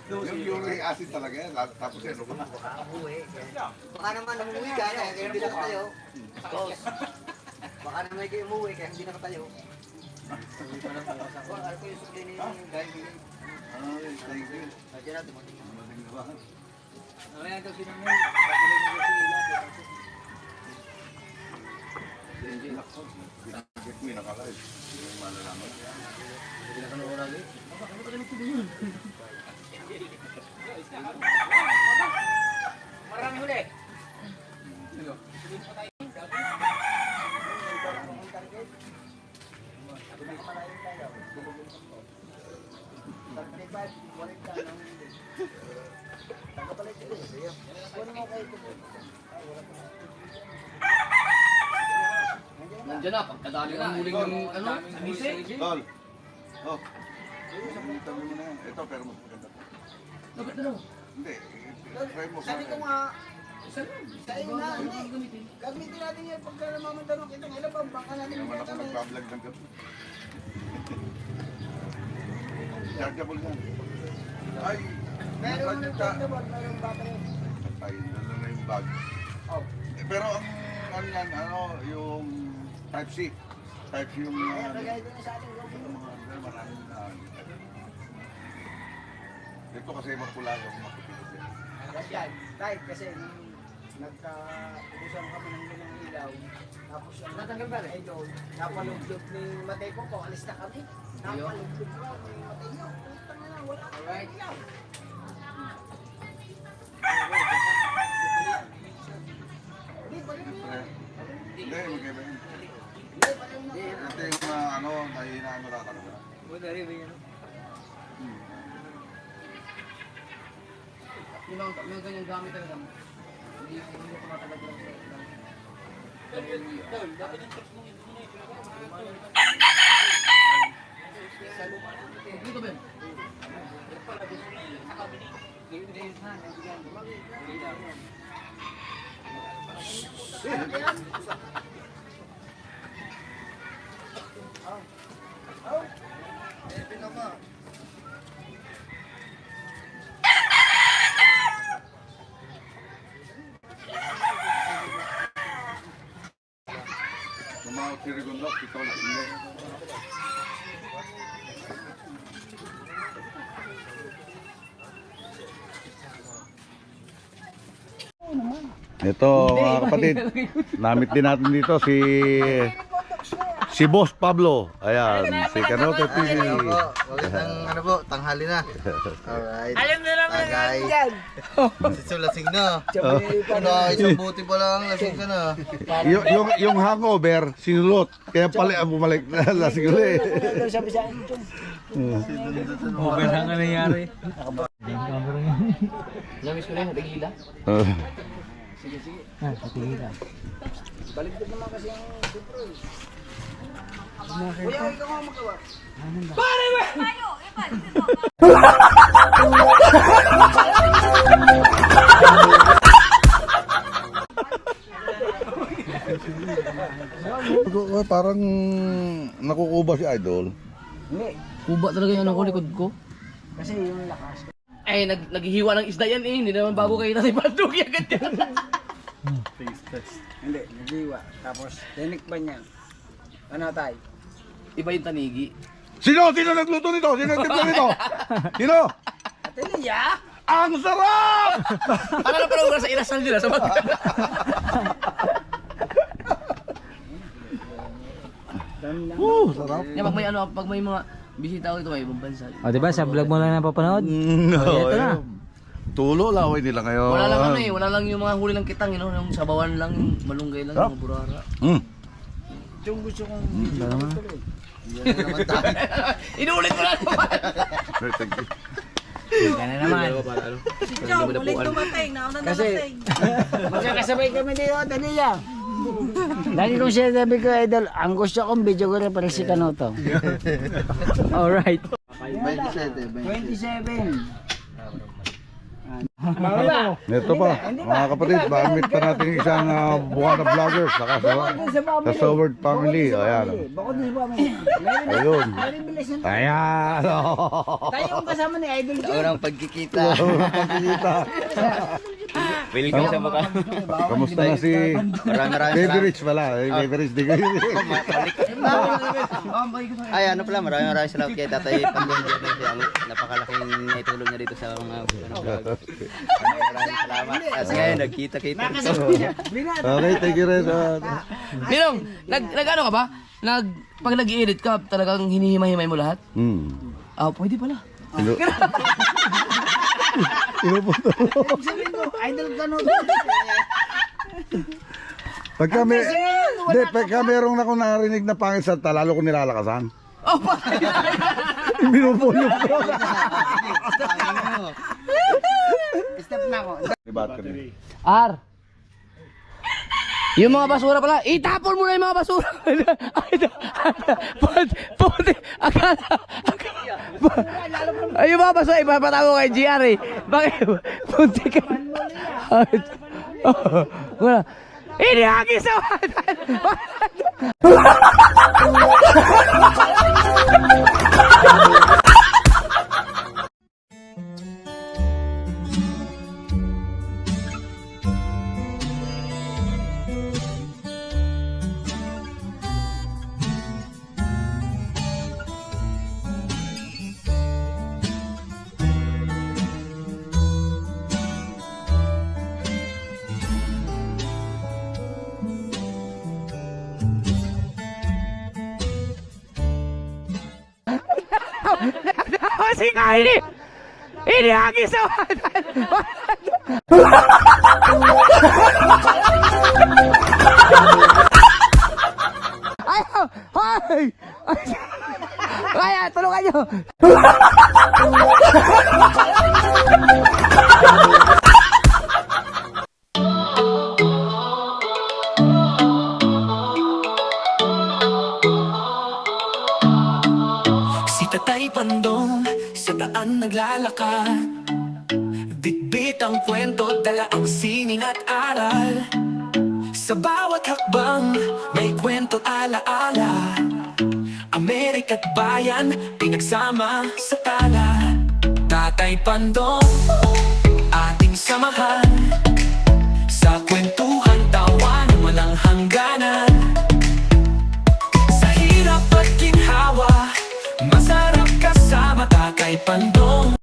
Yung uric acid talaga yan. Tapos yan, ano Baka naman umuwi ka na, kaya hindi nakatayo. Baka naman kayo umuwi, kaya hindi nakatayo. Ano ko yung sukli ni Guy? thank you. Nandiyan natin, matingin. Mamaya daw sinamay. Pagkaling mo sila. Get me, nakalive. Yung malalaman. Marami huli. Nandiyan na, pagkadali ng muling ng ano, bise. Tol. Oh. Sabi mo na yan. Ito, pero mas maganda po. Dapat ano? Hindi. Try mo Sabi ko sa nga, sa iyo na, hindi. Gagamitin natin yan pagka namamantanong kitang ilan ba, baka natin naman bigyan ako kami. nagbablog ng gabi. Chargeable yan. Ay, Meron nasa- ng chargeable, meron battery. ay, nandun na yung bag. Oh. Pero ang ano yan, ano, yung Type-C. Type-C yung Kaya nagay din na sa ating yung gawin. mga maraming dito kasi mapula yung makikita yan. Yan, kahit kasi nung nagka-ubusan kami ng limang ilaw, tapos yung natanggal ba rin? Idol, napalugdog ni Matay ko, alis na kami. Napalugdog ko ni Matay ko, putang na, wala akong ilaw. Hindi, balik mo. Hindi, magkaiba yun. Hindi, balik mo. Ito yung ano, nahihinaan mo na talaga. Yung ganyang gamit talaga. Hindi ko tumatalag lang sa dito ba? Tumawag si Rigondok, ito na hindi. Ito mga kapatid, namit din natin dito si Boss Pablo. Ayan, si Canote TV. Magandang ano po, tanghali na. Alright. Alam na naman yan. Si Sulasing na. Ano, isang buti pa lang, lasing ka na. Yung hangover, sinulot. Kaya pala bumalik na lasing ulit. Overhang na nangyari. Namiss ko na yung natigila. Baliktad naman kasi yung sipro eh. Kuya, ikaw nga magawa. Parang nakukuba si Idol. Kuba talaga yung ko likod ko. Kasi yung lakas. Eh, naghihiwa ng isda yan eh. Hindi naman bago kayo natin Baldugi agad yan. Hindi, nagiwa. Tapos, tinikman niya. Ano tayo? Iba yung tanigi. Sino nagluto nito? Sino nagtimpla nito? Sino? Ate Lia! Ang sarap! Para na pala sa inasal nila sa mga. Sarap. Yan, pag may ano, pag may mga Bisita ko ito ay ibang bansa. O, diba? Sa vlog mo lang napapanood? No, ito na. Tulo, laway nila ngayon. Wala lang wala lang yung mga huli ng kitang, yung sabawan lang, yung malunggay lang, yung burara. Yung gusto kong... Inulit ko lang naman! Gana naman. Si Chong, ulit dumating. Nauna na Kasi, lasing. magkakasabay kami dito, dali lang. Lagi kong sinasabi ko, idol, ang gusto kong video ko rin para si Kanoto. Alright. 27. Ito pa, mga kapatid, ma-meet pa natin yung isang Buwana vloggers sa Soward family. Ayan. Bakit din sa family? Ayun. Meron bilis na tayo. Ayan. Tayo ang kasama ni Idol Joe. Walang pagkikita. Pagkikita. Piling ko sa mukha. Kamusta na si Maraming Baby Rich pala? Baby Rich, di ko Ay, ano pala, maraming salamat kay Tatay Pandong Diyan. Napakalaking naitulong niya dito sa mga vlog. Maraming salamat. Kasi ngayon, nagkita-kita. Okay, thank you rin. Ninong, nag-ano ka ba? Pag nag-i-edit ka, talagang hinihimay-himay mo lahat? Pwede pala. Hello. Idol Kanoto. Pagka merong ako narinig na pangit sa lalo ko nilalakasan. Binubulong ko. Step na ako. R. Yung mga basura pala, itapon mo na yung mga basura. Puti, akala. Ay, yung mga basura, ipapatago kay GR eh. Bakit? Puti ka. Wala. Inihagi sa ini inihagi sa Ayaw! Hoy! Kaya, tulungan nyo! Si Tatay Pandong sa daan naglalakad, bitbit ang kwento, dala ang sining at aral. Sa bawat hakbang, may kwento alaala. Amerika't bayan, pinagsama sa tala. Tatay Pandong, ating samahan. Sa kwentuhan, tawanan walang hanggan.